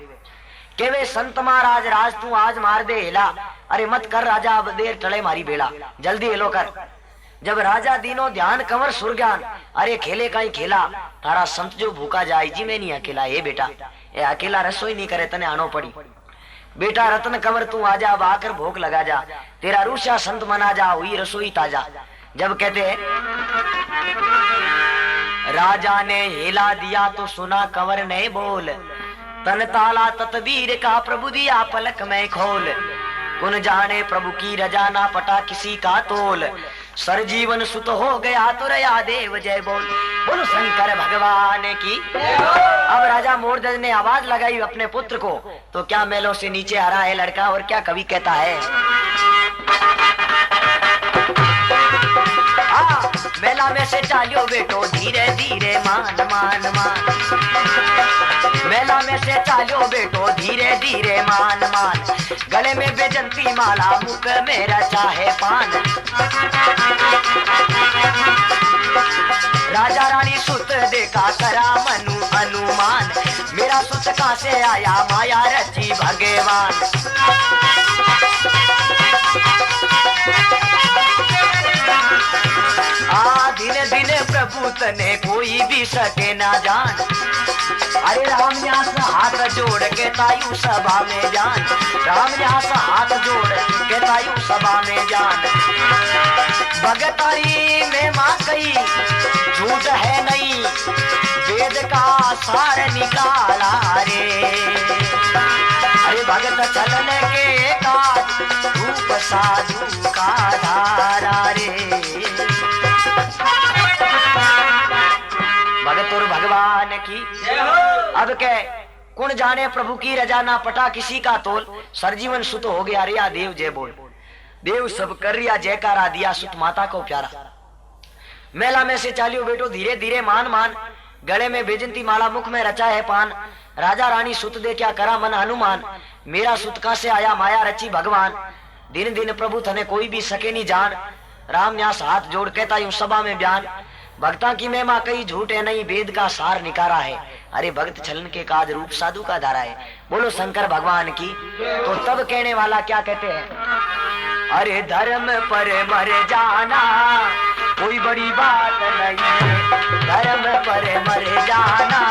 केवे संत महाराज राज तू आज मार दे हिला, अरे मत कर राजा अब देर टले मारी बेड़ा, जल्दी हेलो कर। जब राजा दीनो ध्यान कंवर सुर ज्ञान, अरे खेले कहीं खेला, तारा संत जो भूखा जाए जी मैं नहीं अकेला, ये बेटा ये अकेला रसोई नहीं करे तने आनो पड़ी। बेटा रतन कंवर तू आजा अब आकर भोग लगा जा, तेरा रूषा संत मना जा हुई रसोई ताजा। जब कहते राजा ने हिला दिया तो सुना कंवर ने बोल, तन ताला ततबीर का प्रभु दिया पलक में खोल, कुन जाने प्रभु की रजा ना पटा किसी का तोल, सर जीवन सुत हो गया तो रया देव जय बोल। बोलो शंकर भगवान की। अब राजा मोरदज ने आवाज लगाई अपने पुत्र को, तो क्या मेलों से नीचे आ रहा है लड़का और क्या कवि कहता है मेला में से चालियो बेटो धीरे धीरे मान मान मान, मेला में से चालियो बेटो धीरे धीरे मान मान, गले में बेजंती माला मुख मेरा चाहे पान। राजा रानी सुत देखा करा मनु अनुमान, मेरा सुत कहां से आया माया रची भगवान। दिन दिन प्रभु तने कोई भी सके ना जान, अरे राम यहाँ से हाथ जोड़ के तायु सभा में जान, राम यहाँ से हाथ जोड़ के तायु सभा में जान। भगताई में माँ कही झूठ है नहीं, वेद का सार निकाला रे, अरे भगत चलन के काज रूप साधु का धारा रे। भगत और भगवान की अब के कुण जाने प्रभु की रजा ना पटा किसी का तोल, सरजीवन सुत हो गया रिया देव जय बोल। देव सब कर रिया जयकारा दिया सुत माता को प्यारा। मेला में से चालियो बेटो धीरे धीरे मान मान, गले में बेजंती माला, मुख में रचा है पान। राजा रानी सुत दे क्या करा मन हनुमान, मेरा सुत का से आया माया रची भगवान। दिन दिन प्रभु थने कोई भी सके नहीं जान, राम न्यास हाथ जोड़ कहता यूं सभा में बयान। भक्ता की महिमा कई झूठ है नहीं, वेद का सार निकारा है। अरे भक्त छलन के काज रूप साधु का धारा है। बोलो शंकर भगवान की। तो तब कहने वाला क्या कहते हैं, अरे धर्म पर मर जाना कोई बड़ी बात नहीं है, धर्म पर मर जाना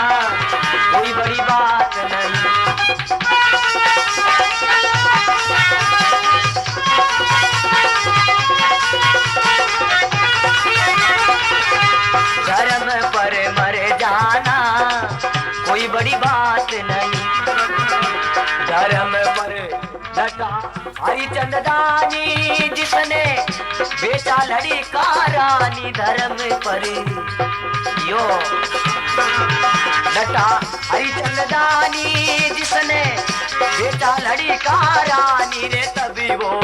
कोई बड़ी बात नहीं। धर्म पर मर जाना कोई बड़ी बात नहीं। धर्म पर डटा हरिचंद दानी जिसने बेचा लड़ी का रानी, धर्म पर यो डटा हरिचंद दानी जिसने बेचा लड़ी का रानी रे, तभी वो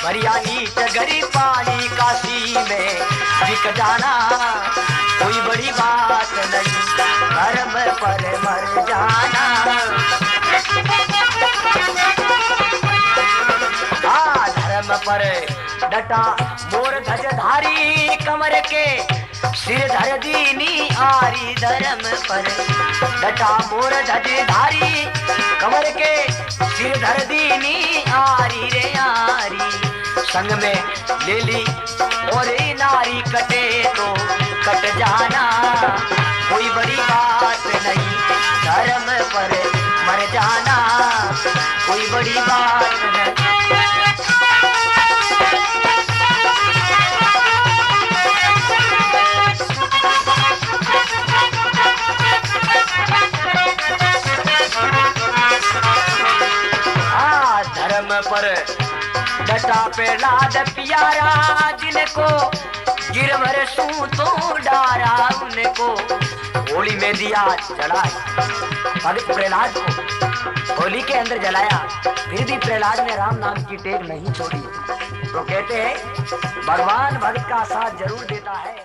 भरिया नीच गरी पानी काशी में बिक जाना कोई बड़ी बात नहीं। धर्म पर मर जाना, धर्म पर डटा मोर ध्वजधारी कमर के सिर धर दीनी आरी। धर्म पर डटा मोर ध्वजधारी कमर के सिर धर दीनी आरी रे आरी। संग में ले ली और नारी कटे तो कट जाना कोई बड़ी बात नहीं। धर्म पर मर जाना कोई बड़ी बात नहीं। धर्म पर डटा प्रहलाद प्यारा जिनको गिरवर सू तो डारा, उनको होली में दिया जलाए भगत प्रहलाद को होली के अंदर जलाया, फिर भी प्रहलाद ने राम नाम की टेक नहीं छोड़ी। तो कहते हैं भगवान भक्त का साथ जरूर देता है।